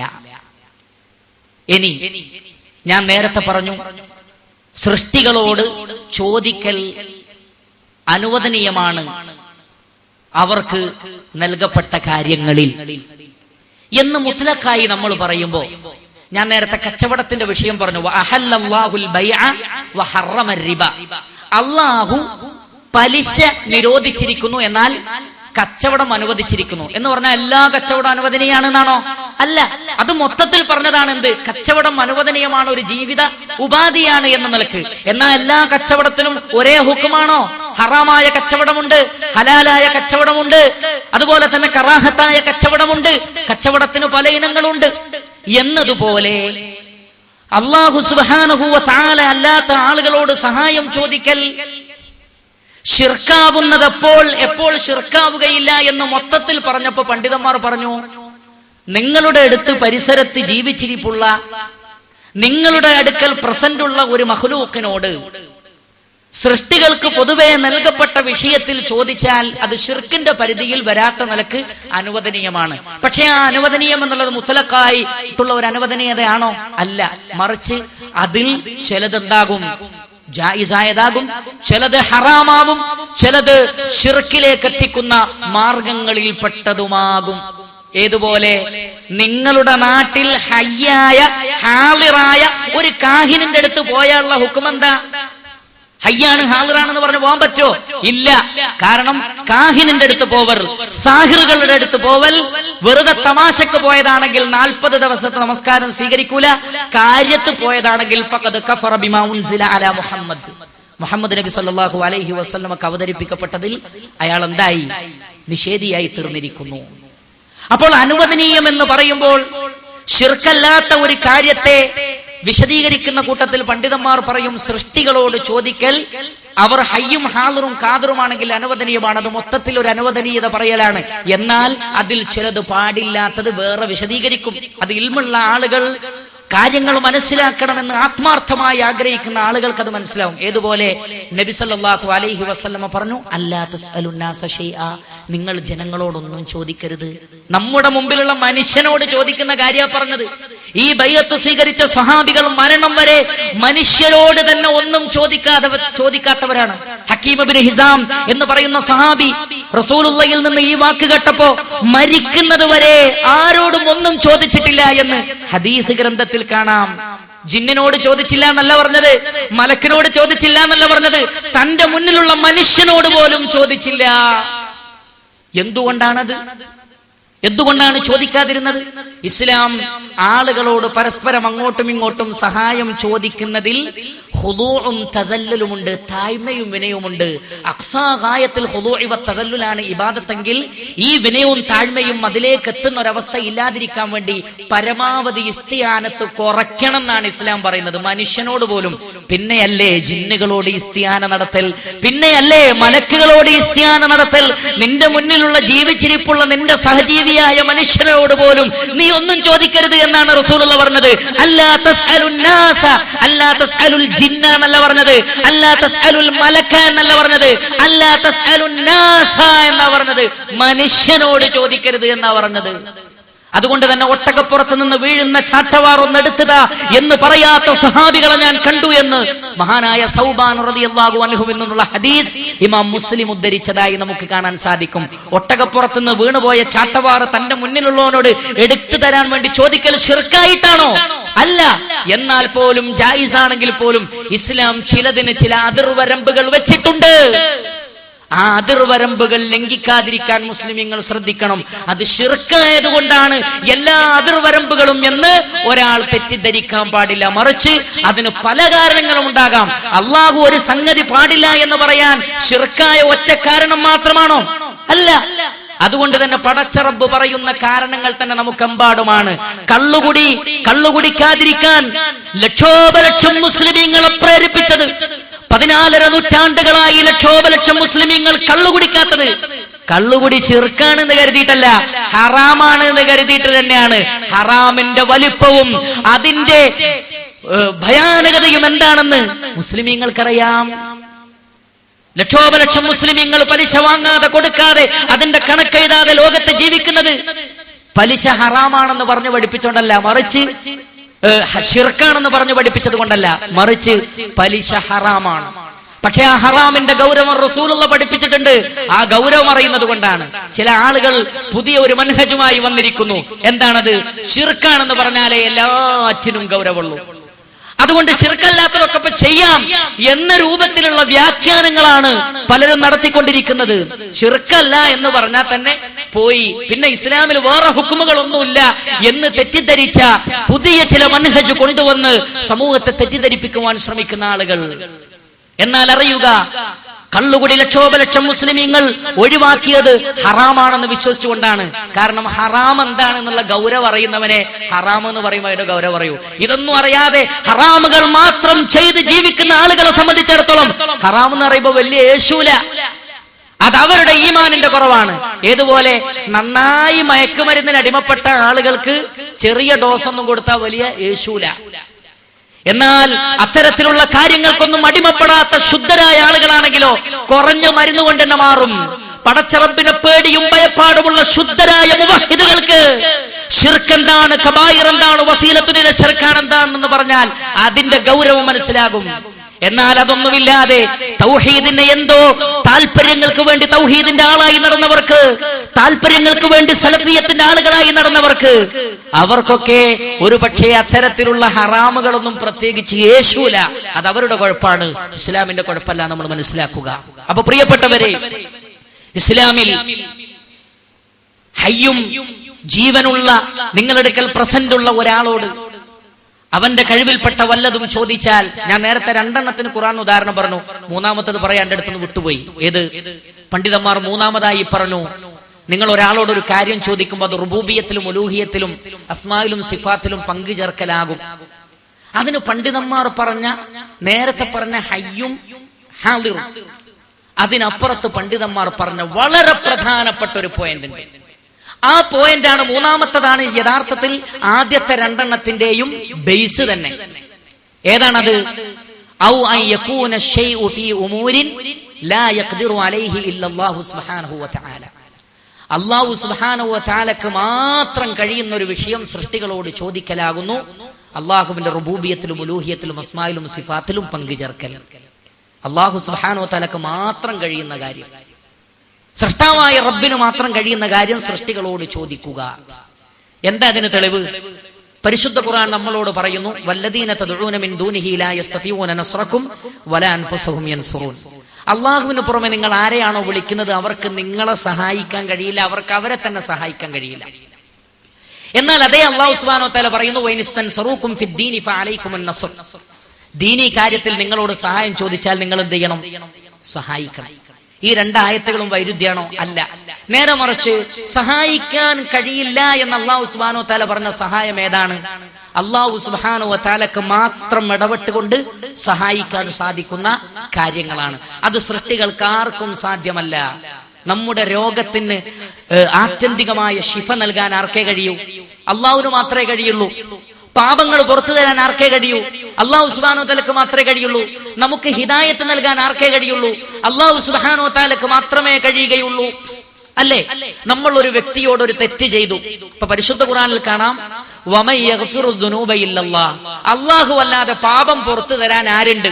ഇനി ഞാൻ നേരത്തെ പറഞ്ഞു, സൃഷ്ടികളോട് ചോദിക്കൽ അനുവദനീയമാണ് അവർക്ക് നൽകപ്പെട്ട കാര്യങ്ങളിൽ എന്ന് മുത്ലഖായി നമ്മൾ പറയുമ്പോ, ഞാൻ നേരത്തെ കച്ചവടത്തിന്റെ വിഷയം പറഞ്ഞു, അല്ലാഹു പലിശ നിരോധിച്ചിരിക്കുന്നു, എന്നാൽ കച്ചവടം അനുവദിച്ചിരിക്കുന്നു എന്ന് പറഞ്ഞാൽ എല്ലാ കച്ചവടം അനുവദനീയാണെന്നാണോ? അല്ല, അത് മൊത്തത്തിൽ പറഞ്ഞതാണ്. എന്ത്? കച്ചവടം അനുവദനീയമാണ്, ഒരു ജീവിത ഉപാധിയാണ് എന്ന നിലക്ക്. എന്നാൽ എല്ലാ കച്ചവടത്തിനും ഒരേ ഹുക്കുമാണോ? ഹറാമായ കച്ചവടമുണ്ട്, ഹലാലായ കച്ചവടമുണ്ട്, അതുപോലെ തന്നെ കറാഹത്തായ കച്ചവടമുണ്ട്, കച്ചവടത്തിന് പല ഇനങ്ങളുണ്ട്. എന്നതുപോലെ അല്ലാഹു സുബ്ഹാനഹു വ തആല അല്ലാത്ത ആളുകളോട് സഹായം ചോദിക്കൽ, ഷിർക്കാവുന്നത് എപ്പോൾ ഷിർക്കാവുകയില്ല എന്ന് മൊത്തത്തിൽ പറഞ്ഞപ്പോ പണ്ഡിതന്മാർ പറഞ്ഞു, നിങ്ങളുടെ അടുത്ത് പരിസരത്ത് ജീവിച്ചിരിപ്പുള്ള, നിങ്ങളുടെ അടുക്കൽ പ്രസന്റ് ഉള്ള ഒരു മഖ്ലൂഖിനോട് സൃഷ്ടികൾക്ക് പൊതുവെ നൽകപ്പെട്ട വിഷയത്തിൽ ചോദിച്ചാൽ അത് ഷിർക്കിന്റെ പരിധിയിൽ വരാത്ത നിലക്ക് അനുവദനീയമാണ്. പക്ഷെ ആ അനുവദനീയം എന്നുള്ളത് മുത്തലക്കായിട്ടുള്ള ഒരു അനുവദനീയതയാണോ? അല്ല, മറിച്ച് അതിൽ ചിലതുണ്ടാകും ജായിസായതാകും, ചിലത് ഹറാമാവും, ചിലത് ഷിർക്കിലേക്ക് എത്തിക്കുന്ന മാർഗങ്ങളിൽ പെട്ടതുമാകും. ഏതുപോലെ നിങ്ങളുടെ നാട്ടിൽ ഹയ്യായ ഹാളിറായ ഒരു കാഹിനിന്റെ അടുത്ത് പോയാലുള്ള ഹുക്കുമെന്താ? ഹയ്യാണ് ഹാളിറാണെന്ന് പറഞ്ഞു പോകാൻ പറ്റോ? ഇല്ല. കാരണം കാഹിനിന്റെ അടുത്ത് പോവൽ, സാഹിറുകളുടെ അടുത്ത് പോവൽ വെറുതെ തമാശക്ക് പോയതാണെങ്കിൽ 40 ദിവസത്തെ നമസ്കാരം സ്വീകരിക്കൂല. കാര്യത്ത് പോയതാണെങ്കിൽ ഫഖദ് കഫറ ബിമാ ഉൻസില അലാ മുഹമ്മദ് നബി സല്ലല്ലാഹു അലൈഹി വസല്ലമക്ക് അവതരിപ്പിക്കപ്പെട്ടതിൽ അയാൾ എന്തായി? നിഷേധിയായി തീർന്നിരിക്കുന്നു. അപ്പോൾ അനുവദനീയം എന്ന് പറയുമ്പോൾ ശിർക്കല്ലാത്ത ഒരു കാര്യത്തെ വിശദീകരിക്കുന്ന കൂട്ടത്തിൽ പണ്ഡിതന്മാർ പറയും, സൃഷ്ടികളോട് ചോദിക്കൽ അവർ ഹയ്യും ഹാളിറും ഖാദിറുമാണെങ്കിൽ അനുവദനീയമാണ്. അത് മൊത്തത്തിൽ ഒരു അനുവദനീയത പറയലാണ്. എന്നാൽ അതിൽ ചിലത് പാടില്ലാത്തത് വേറെ വിശദീകരിക്കും. അത് ഇൽമുള്ള ആളുകൾ കാര്യങ്ങൾ മനസ്സിലാക്കണമെന്ന് ആത്മാർത്ഥമായി ആഗ്രഹിക്കുന്ന ആളുകൾക്ക് അത് മനസ്സിലാവും. ഏതുപോലെ നബി സല്ലല്ലാഹു അലൈഹി വസല്ലമ പറഞ്ഞു, അല്ലാ തസ്അലുന്നാസ ഷൈആ, നിങ്ങൾ ജനങ്ങളോടൊന്നും ചോദിക്കരുത്. നമ്മുടെ മുമ്പിലുള്ള മനുഷ്യനോട് ചോദിക്കുന്ന കാര്യമാണ് പറഞ്ഞത്. ഈ ബൈഅത്ത് സ്വീകരിച്ച സ്വഹാബികൾ മരണം വരെ മനുഷ്യരോട് തന്നെ ഒന്നും ചോദിക്കാത്തവരാണ്. ഹക്കീം ഇബ്നു ഹിസാം എന്ന് പറയുന്ന സ്വഹാബി റസൂലുള്ളാഹിയിൽ നിന്ന് ഈ വാക്ക് കേട്ടപ്പോ മരിക്കുന്നത് വരെ ആരോടും ഒന്നും ചോദിച്ചിട്ടില്ല എന്ന് ഹദീസ് ഗ്രന്ഥത്തിൽ കാണാം. ജിന്നിനോട് ചോദിച്ചില്ല എന്നല്ല പറഞ്ഞത്, മലക്കിനോട് ചോദിച്ചില്ല എന്നല്ല പറഞ്ഞത്, തന്റെ മുന്നിലുള്ള മനുഷ്യനോട് പോലും ചോദിച്ചില്ല. എന്തുകൊണ്ടാണ് ചോദിക്കാതിരുന്നത്? ഇസ്ലാം ആളുകളോട് പരസ്പരം അങ്ങോട്ടും ഇങ്ങോട്ടും സഹായം ചോദിക്കുന്നതിൽ ഖുദൂഉം തദല്ലുലുമുണ്ട്, താഴ്മയും വിനയവുമുണ്ട്. അഖ്സാ ഗായത്തിൽ ഖുദൂഇ വ തദല്ലുലാണ് ഇബാദത്തെങ്കിൽ ഈ വിനയവും താഴ്മയും അതിലേക്ക് എത്തുന്ന ഒരവസ്ഥ ഇല്ലാതിരിക്കാൻ വേണ്ടി പരമാവധി ഇസ്തിയാനത്ത് കുറയ്ക്കണം എന്നാണ് ഇസ്ലാം പറയുന്നത്. മനുഷ്യനോട് പോലും. പിന്നെയല്ലേ ജിന്നുകളോട് ഇസ്തിയാന നടത്തൽ, പിന്നെയല്ലേ മലക്കുകളോട് ഇസ്തിയാന നടത്തൽ. നിന്റെ മുന്നിലുള്ള ജീവിച്ചിരിപ്പുള്ള നിന്റെ സഹജീവിയായ മനുഷ്യനോട് പോലും നീ ഒന്നും ചോദിക്കരുത് എന്നാണ് റസൂലുള്ളാഹി പറഞ്ഞത്. അല്ലാ തസ്അലുൻ നാസ, അല്ലാ തസ്അലുൽ ജിന്ന എന്നല്ല പറഞ്ഞത്, അല്ലാ തസ്അലുൽ മലക എന്നല്ല പറഞ്ഞത്, അല്ലാ തസ്അലുൻ നാസ എന്നാ പറഞ്ഞത്. മനുഷ്യനോട് ചോദിക്കരുത് എന്നാ പറഞ്ഞത്. അതുകൊണ്ട് തന്നെ ഒട്ടകപ്പുറത്ത് നിന്ന് വീഴുന്ന ചാട്ടവാർ ഒന്നെടുത്തതാ എന്ന് പറയാത്ത സ്വഹാബികളെ ഞാൻ കണ്ടു എന്ന് മഹാനായ സൗബാൻ റളിയല്ലാഹു അൻഹു എന്നുള്ള ഹദീസ് ഇമാം മുസ്ലിം ഉദ്ധരിച്ചതായി നമുക്ക് കാണാൻ സാധിക്കും. ഒട്ടകപ്പുറത്ത് നിന്ന് വീണുപോയ ചാട്ടവാർ തന്റെ മുന്നിലുള്ളവനോട് എടുത്തു തരാൻ വേണ്ടി ചോദിക്കൽ ശിർക്കായിട്ടാണോ? അല്ല. എന്നാൽ പോലും ജായിസാണെങ്കിൽ പോലും ഇസ്ലാം ചിലതിന് ചില അതിർവരമ്പുകൾ വെച്ചിട്ടുണ്ട്. ആ അതിർവരമ്പുകൾ ലംഘിക്കാതിരിക്കാൻ മുസ്ലിമീങ്ങൾ ശ്രദ്ധിക്കണം. അത് ശിർക്കായതുകൊണ്ടാണ് എല്ലാ അതിർവരമ്പുകളും എന്ന് ഒരാൾ തെറ്റിദ്ധരിക്കാൻ പാടില്ല. മറിച്ച് അതിന് പല കാരണങ്ങളും ഉണ്ടാകാം. അള്ളാഹു ഒരു സംഗതി പാടില്ല എന്ന് പറയാൻ ശിർക്കായ ഒറ്റ കാരണം മാത്രമാണോ? അല്ല. അതുകൊണ്ട് തന്നെ പടച്ച റബ്ബ് പറയുന്ന കാരണങ്ങൾ തന്നെ നമുക്കെമ്പാടുമാണ്. കള്ളുകുടിക്കാതിരിക്കാൻ ലക്ഷോപലക്ഷം മുസ്ലിമീങ്ങളെ പ്രേരിപ്പിച്ചത്, 14 നൂറ്റാണ്ടുകളായി ലക്ഷോപലക്ഷം മുസ്ലിമീങ്ങൾ കള്ളുകുടിക്കാത്തത് കള്ളുകുടി ശിർക്കാണെന്ന് കരുതിയിട്ടല്ല, ഹറാമാണ് എന്ന് കരുതിയിട്ട് തന്നെയാണ്. ഹറാമിന്റെ വലിപ്പവും അതിന്റെ ഭയാനകതയും എന്താണെന്ന് മുസ്ലിമീങ്ങൾക്കറിയാം. ലക്ഷോപലക്ഷം മുസ്ലിമീങ്ങൾ പലിശ വാങ്ങാതെ കൊടുക്കാതെ അതിന്റെ കണക്കെഴുതാതെ ലോകത്ത് ജീവിക്കുന്നത് പലിശ ഹറാമാണെന്ന് പറഞ്ഞു പഠിപ്പിച്ചോണ്ടല്ല, മറിച്ച് ശിർക്കാണെന്ന് പറഞ്ഞു പഠിപ്പിച്ചത് കൊണ്ടല്ല, മറിച്ച് പലിശ ഹറാമാണ്. പക്ഷെ ആ ഹറാമിന്റെ ഗൗരവം റസൂലുള്ളാഹി പഠിപ്പിച്ചിട്ടുണ്ട്. ആ ഗൗരവം അറിയുന്നത് കൊണ്ടാണ് ചില ആളുകൾ പുതിയ ഒരു മൻഹജുമായി വന്നിരിക്കുന്നു. എന്താണത്? ശിർക്കാണെന്ന് പറഞ്ഞാലേ എല്ലാറ്റിനും ഗൗരവമുള്ളൂ. അതുകൊണ്ട് ശിർക്കല്ലാത്തതൊക്കെ ഇപ്പൊ ചെയ്യാം എന്ന രൂപത്തിലുള്ള വ്യാഖ്യാനങ്ങളാണ് പലരും നടത്തിക്കൊണ്ടിരിക്കുന്നത്. ശിർക്കല്ല എന്ന് പറഞ്ഞാൽ തന്നെ പോയി, പിന്നെ ഇസ്ലാമിൽ വേറെ ഹുക്കുമുകളൊന്നുമില്ല എന്ന് തെറ്റിദ്ധരിച്ച പുതിയ ചില മൻഹജ് കൊണ്ടുവന്ന് സമൂഹത്തെ തെറ്റിദ്ധരിപ്പിക്കുവാൻ ശ്രമിക്കുന്ന ആളുകൾ. എന്നാൽ അറിയുക, കള്ളുകുടി ലക്ഷോപലക്ഷം മുസ്ലിമീങ്ങൾ ഒഴിവാക്കിയത് ഹറാമാണെന്ന് വിശ്വസിച്ചുകൊണ്ടാണ്. കാരണം ഹറാം എന്താണെന്നുള്ള ഗൗരവം അറിയുന്നവനെ ഹറാം എന്ന് പറയുമ്പോൾ അതിന്റെ ഗൗരവം അറിയൂ. ഇതൊന്നും അറിയാതെ ഹറാമുകൾ മാത്രം ചെയ്ത് ജീവിക്കുന്ന ആളുകളെ സംബന്ധിച്ചിടത്തോളം ഹറാം എന്ന് പറയുമ്പോൾ വലിയ യേശൂല, അത് അവരുടെ ഈമാനിന്റെ കുറവാണ്. ഏതുപോലെ നന്നായി മയക്കുമരുന്നിന് അടിമപ്പെട്ട ആളുകൾക്ക് ചെറിയ ഡോസ് ഒന്നും കൊടുത്താൽ വലിയ യേശൂല. എന്നാൽ അത്തരത്തിലുള്ള കാര്യങ്ങൾക്കൊന്നും അടിമപ്പെടാത്ത ശുദ്ധരായ ആളുകളാണെങ്കിലോ കുറഞ്ഞ മരുന്ന് കൊണ്ട് തന്നെ മാറും. പടച്ചറബിനെ പേടിയും ഭയപ്പാടുമുള്ള ശുദ്ധരായ മുവഹിദുകൾക്ക് ശിർക്ക് എന്താണ്, കബായിർ എന്താണ്, വസീലത്തുൽ ശിർക്കാണ് എന്താണെന്ന് പറഞ്ഞാൽ അതിന്റെ ഗൗരവം മനസ്സിലാകും. എന്നാൽ അതൊന്നുമില്ലാതെ തൗഹീദിന്റെ എന്തോ താല്പര്യങ്ങൾക്ക് വേണ്ടി തൗഹീദിന്റെ ആളായി നടന്നവർക്ക്, താല്പര്യങ്ങൾക്ക് വേണ്ടി സലഫിയത്തിന്റെ ആളുകളായി നടന്നവർക്ക്, അവർക്കൊക്കെ ഒരു പക്ഷേ അത്തരത്തിലുള്ള ഹറാമുകളൊന്നും പ്രത്യേകിച്ച് യേശൂല. അത് അവരുടെ കുഴപ്പമാണ്, ഇസ്ലാമിന്റെ കുഴപ്പമല്ല നമ്മൾ മനസ്സിലാക്കുക. അപ്പൊ പ്രിയപ്പെട്ടവരെ, ഇസ്ലാമിൽ ഹയ്യും ജീവനുള്ള നിങ്ങളെടുക്കൽ പ്രസന്റ് ഉള്ള ഒരാളോട് അവന്റെ കഴിവിൽപ്പെട്ട വല്ലതും ചോദിച്ചാൽ, ഞാൻ നേരത്തെ രണ്ടെണ്ണത്തിന് ഖുർആൻ ഉദാഹരണം പറഞ്ഞു, മൂന്നാമത്തത് പറയാൻ എന്റെ അടുത്തുനിന്ന് വിട്ടുപോയി. ഏത്? പണ്ഡിതന്മാർ മൂന്നാമതായി പറഞ്ഞു, നിങ്ങൾ ഒരാളോട് ഒരു കാര്യം ചോദിക്കുമ്പോൾ അത് റുബൂബിയത്തിലും ഉലൂഹിയത്തിലും അസ്മായിലും സിഫാത്തിലും പങ്കുചേർക്കലാകും. അതിന് പണ്ഡിതന്മാർ പറഞ്ഞ നേരത്തെ പറഞ്ഞ ഹയ്യും ഹാദിറും അതിനപ്പുറത്ത് പണ്ഡിതന്മാർ പറഞ്ഞ വളരെ പ്രധാനപ്പെട്ട ഒരു പോയിന്റ് ഉണ്ട്. ആ പോയിന്റാണ് മൂന്നാമത്തതാണ് യഥാർത്ഥത്തിൽ ആദ്യത്തെ രണ്ടെണ്ണത്തിന്റെയും ബേസ് തന്നെ. ഏതാണത്? ഔ അൻ യകൂന ശൈഉ ഫീ ഉമൂരിൻ ലാ യഖ്ദിറു അലൈഹി ഇല്ലല്ലാഹു സുബ്ഹാനഹു വതആല. അല്ലാഹു സുബ്ഹാനഹു വതആലക്ക് മാത്രം കഴിയുന്ന ഒരു വിഷയം സൃഷ്ടികളോട് ചോദിക്കലാകുന്നു. അല്ലാഹുവിന്റെ റുബൂബിയത്തിലും ഉലൂഹിയത്തിലും അസ്മായിലും സിഫാത്തിലും പങ്കുചേർക്കൽ. അല്ലാഹു സുബ്ഹാനഹു വതആലക്ക് മാത്രം കഴിയുന്ന കാര്യം, സൃഷ്ടാവായ റബ്ബിന് മാത്രം കഴിയുന്ന കാര്യം സൃഷ്ടികളോട് ചോദിക്കുക. എന്താ അതിന് തെളിവ്? പരിശുദ്ധ ഖുർആൻ നമ്മളോട് പറയുന്നു, വല്ലദീന തദ്ഊന മിൻ ദൂനിഹി ലാ യസ്തതിഊന നസ്റകും വലാ അൻഫുസഹും യൻസുറൂൻ. അല്ലാഹുവിന് പുറമെ നിങ്ങൾ ആരെയാണോ വിളിക്കുന്നത് അവർക്ക് നിങ്ങളെ സഹായിക്കാൻ കഴിയില്ല, അവർക്ക് അവരെ തന്നെ സഹായിക്കാൻ കഴിയില്ല. എന്നാൽ അതേ അല്ലാഹു സുബ്ഹാനഹു വതആല പറയുന്നു, വൈനിസ്തൻസറൂകും ഫിദ്ദീനി ഫഅലൈകുമുൻ നസ്ർ. ദീനി കാര്യത്തിൽ നിങ്ങളോട് സഹായം ചോദിച്ചാൽ നിങ്ങൾ എന്ത് ചെയ്യണം? സഹായിക്കണം. ഈ രണ്ടായത്തുകളും വൈരുദ്ധ്യാണോ? അല്ല. നേരെ മറിച്ച് സഹായിക്കാൻ കഴിയില്ല എന്ന് അല്ലാഹു സുബ്ഹാനഹു വതആല പറഞ്ഞ സഹായം ഏതാണ്? അല്ലാഹു സുബ്ഹാനഹു വതആലക്ക് മാത്രം ഇടപെട്ടുകൊണ്ട് സഹായിക്കാൻ സാധിക്കുന്ന കാര്യങ്ങളാണ്. അത് സൃഷ്ടികൾക്ക് ആർക്കും സാധ്യമല്ല. നമ്മുടെ രോഗത്തിന് ആത്യന്തികമായ ശിഫ നൽകാൻ ആർക്കേ കഴിയൂ? അല്ലാഹുവിന് മാത്രമേ കഴിയുള്ളൂ. പാപങ്ങൾ പുറത്തു തരാൻ ആർക്കേ കഴിയൂ? അല്ലാഹു സുബ്ഹാനഹു വതആലക്ക് മാത്രമേ കഴിയുള്ളൂ. നമുക്ക് ഹിദായത്ത് നൽകാൻ ആർക്കേ കഴിയുള്ളൂ? അല്ലാഹു സുബ്ഹാനഹു വതആലക്ക് മാത്രമേ കഴിയുകയുള്ളൂ. അല്ലേ? നമ്മൾ ഒരു വ്യക്തിയോട് ഒരു തെറ്റ് ചെയ്തു. ഇപ്പൊ പരിശുദ്ധ ഖുർആനിൽ കാണാം, വമൻ യഗ്ഫിറു ദുനൂബ ഇല്ലല്ലാഹ്. അല്ലാഹു അല്ലാതെ പാപം പുറത്തു തരാൻ ആരുണ്ട്?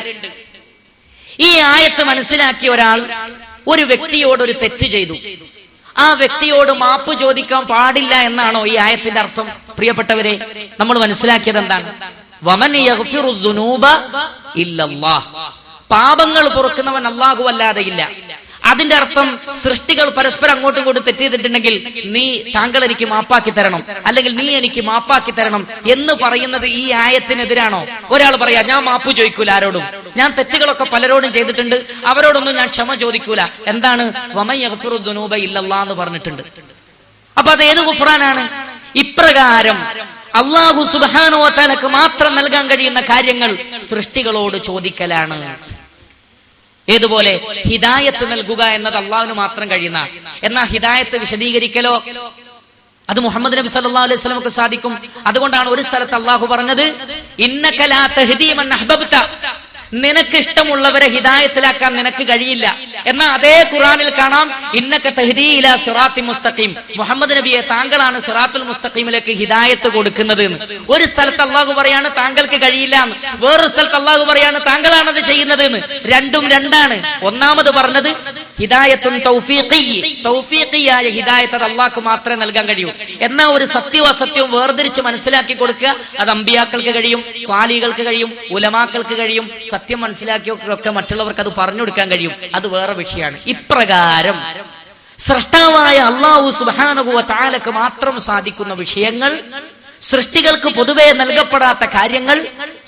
ഈ ആയത്ത് മനസ്സിലാക്കിയ ഒരാൾ ഒരു വ്യക്തിയോട് ഒരു തെറ്റ് ചെയ്തു, ആ വ്യക്തിയോട് മാപ്പ് ചോദിക്കാൻ പാടില്ല എന്നാണോ ഈ ആയത്തിന്റെ അർത്ഥം? പ്രിയപ്പെട്ടവരെ, നമ്മൾ മനസ്സിലാക്കിയത് എന്താണ്? വമൻ യഗ്ഫിറു ദുനൂബ ഇല്ലല്ലാഹ്. പാപങ്ങൾ പൊറുക്കുന്നവൻ അല്ലാഹു അല്ലാതെ ഇല്ല. അതിന്റെ അർത്ഥം സൃഷ്ടികൾ പരസ്പരം അങ്ങോട്ടും ഇങ്ങോട്ടും തെറ്റ് ചെയ്തിട്ടുണ്ടെങ്കിൽ താങ്കൾ എനിക്ക് മാപ്പാക്കി തരണം, അല്ലെങ്കിൽ നീ എനിക്ക് മാപ്പാക്കി തരണം എന്ന് പറയുന്നത് ഈ ആയത്തിനെതിരാണോ? ഒരാൾ പറയാ, ഞാൻ മാപ്പ് ചോദിക്കൂല ആരോടും, ഞാൻ തെറ്റുകളൊക്കെ പലരോടും ചെയ്തിട്ടുണ്ട്, അവരോടൊന്നും ഞാൻ ക്ഷമ ചോദിക്കൂല. എന്താണ്? വമൻ യഗ്ഫിറു ദുനൂബ ഇല്ലല്ലാഹ് എന്ന് പറഞ്ഞിട്ടുണ്ട്. അപ്പൊ അത് ഏത് ഖുർആനാണ്? ഇപ്രകാരം അല്ലാഹു സുബ്ഹാനഹു വതആലക്ക് മാത്രം നൽകാൻ കഴിയുന്ന കാര്യങ്ങൾ സൃഷ്ടികളോട് ചോദിക്കലാണ്. ഏതുപോലെ ഹിദായത്ത് നൽകുക എന്നത് അള്ളാഹുവിന് മാത്രം കഴിയുന്ന, എന്നാൽ ഹിദായത്ത് വിശദീകരിക്കലോ അത് മുഹമ്മദ് നബി സല്ലല്ലാഹു അലൈഹി വസല്ലമക്ക് സാധിക്കും. അതുകൊണ്ടാണ് ഒരു സ്ഥലത്ത് അള്ളാഹു പറഞ്ഞത്, ഇന്നക ലാ തഹ്ദീ മൻ അഹ്ബബ്ത. നിനക്ക് ഇഷ്ടമുള്ളവരെ ഹിദായത്തിലാക്കാൻ നിനക്ക് കഴിയില്ല. എന്നാൽ അതേ ഖുർആനിൽ കാണാം, ഇന്നക തഹ്ദീ ഇലാ സിറാത്തിൽ മുസ്തഖീം. മുഹമ്മദ് നബിയെ താങ്കളാണ് സിറാത്തുൽ മുസ്തഖീമിലേക്ക് ഹിദായത്ത് കൊടുക്കുന്നത് എന്ന്. ഒരു സ്ഥലത്ത് അള്ളാഹു പറയാണ് താങ്കൾക്ക് കഴിയില്ല എന്ന്, വേറൊരു സ്ഥലത്ത് അള്ളാഹു പറയാണ് താങ്കളാണത് ചെയ്യുന്നത് എന്ന്. രണ്ടും രണ്ടാണ്. ഒന്നാമത് പറഞ്ഞത് ഹിദായത്തുൻ തൗഫീഖിയായ ഹിദായത്ത് അത് അള്ളാഹ്ക്ക് മാത്രമേ നൽകാൻ കഴിയൂ. എന്നാൽ ഒരു സത്യവും അസത്യവും വേർതിരിച്ച് മനസ്സിലാക്കി കൊടുക്കുക അത് അമ്പിയാക്കൾക്ക് കഴിയും, സ്വാലികൾക്ക് കഴിയും, ഉലമാക്കൾക്ക് കഴിയും. സത്യം മനസ്സിലാക്കിയൊക്കെ മറ്റുള്ളവർക്ക് അത് പറഞ്ഞു കൊടുക്കാൻ കഴിയും, അത് വേറെ വിഷയമാണ്. ഇപ്രകാരം സ്രഷ്ടാവായ അല്ലാഹു സുബ്ഹാനഹു വതആലക്ക് മാത്രം സാധിക്കുന്ന വിഷയങ്ങൾ സൃഷ്ടികൾക്ക് പൊതുവെ നൽകപ്പെടാത്ത കാര്യങ്ങൾ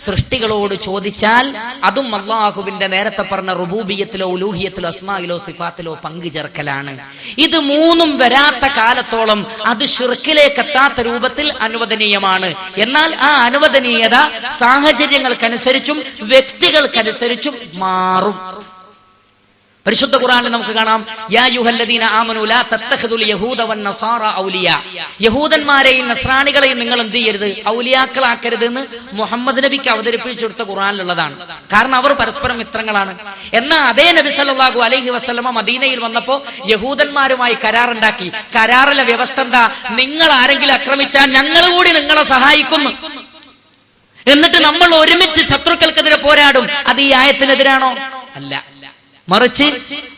സൃഷ്ടികളോട് ചോദിച്ചാൽ അതും അള്ളാഹുവിന്റെ നേരത്തെ പറഞ്ഞ റുബൂബിയത്തിലോ ഉലൂഹിയത്തിലോ അസ്മായിലോ സിഫാത്തിലോ പങ്കുചേർക്കലാണ്. ഇത് മൂന്നും വരാത്ത കാലത്തോളം അത് ശിർക്കിലേക്ക് എത്താത്ത രൂപത്തിൽ അനുവദനീയമാണ്. എന്നാൽ ആ അനുവദനീയത സാഹചര്യങ്ങൾക്കനുസരിച്ചും വ്യക്തികൾക്കനുസരിച്ചും മാറും. പരിശുദ്ധ ഖുർആനിൽ നമുക്ക് കാണാം, യാ അയ്യുഹല്ലദീന ആമനൂ ലാ തത്തഖിദുൽ യഹൂദ വന്നസാറ ഔലിയാ, യഹൂദന്മാരെയും നസ്രാണികളെയും നിങ്ങൾ എന്ത് ചെയ്യരുത്, ഔലിയാക്കളാക്കരുത് എന്ന് മുഹമ്മദ് നബിക്ക് അവതരിപ്പിച്ചു കൊടുത്ത ഖുർആനിലുള്ളതാണ്. കാരണം അവർ പരസ്പരം മിത്രങ്ങളാണ്. എന്നാൽ അതേ നബി സല്ലല്ലാഹു അലൈഹി വസല്ലമ മദീനയിൽ വന്നപ്പോ യഹൂദന്മാരുമായി കരാറുണ്ടാക്കി. കരാറിലെ വ്യവസ്ഥ എന്താ? നിങ്ങൾ ആരെങ്കിലും ആക്രമിച്ചാൽ ഞങ്ങൾ കൂടി നിങ്ങളെ സഹായിക്കുന്നു, എന്നിട്ട് നമ്മൾ ഒരുമിച്ച് ശത്രുക്കൾക്കെതിരെ പോരാടും. അത് ഈ ആയത്തിനെതിരാണോ? അല്ല. മറിച്ച്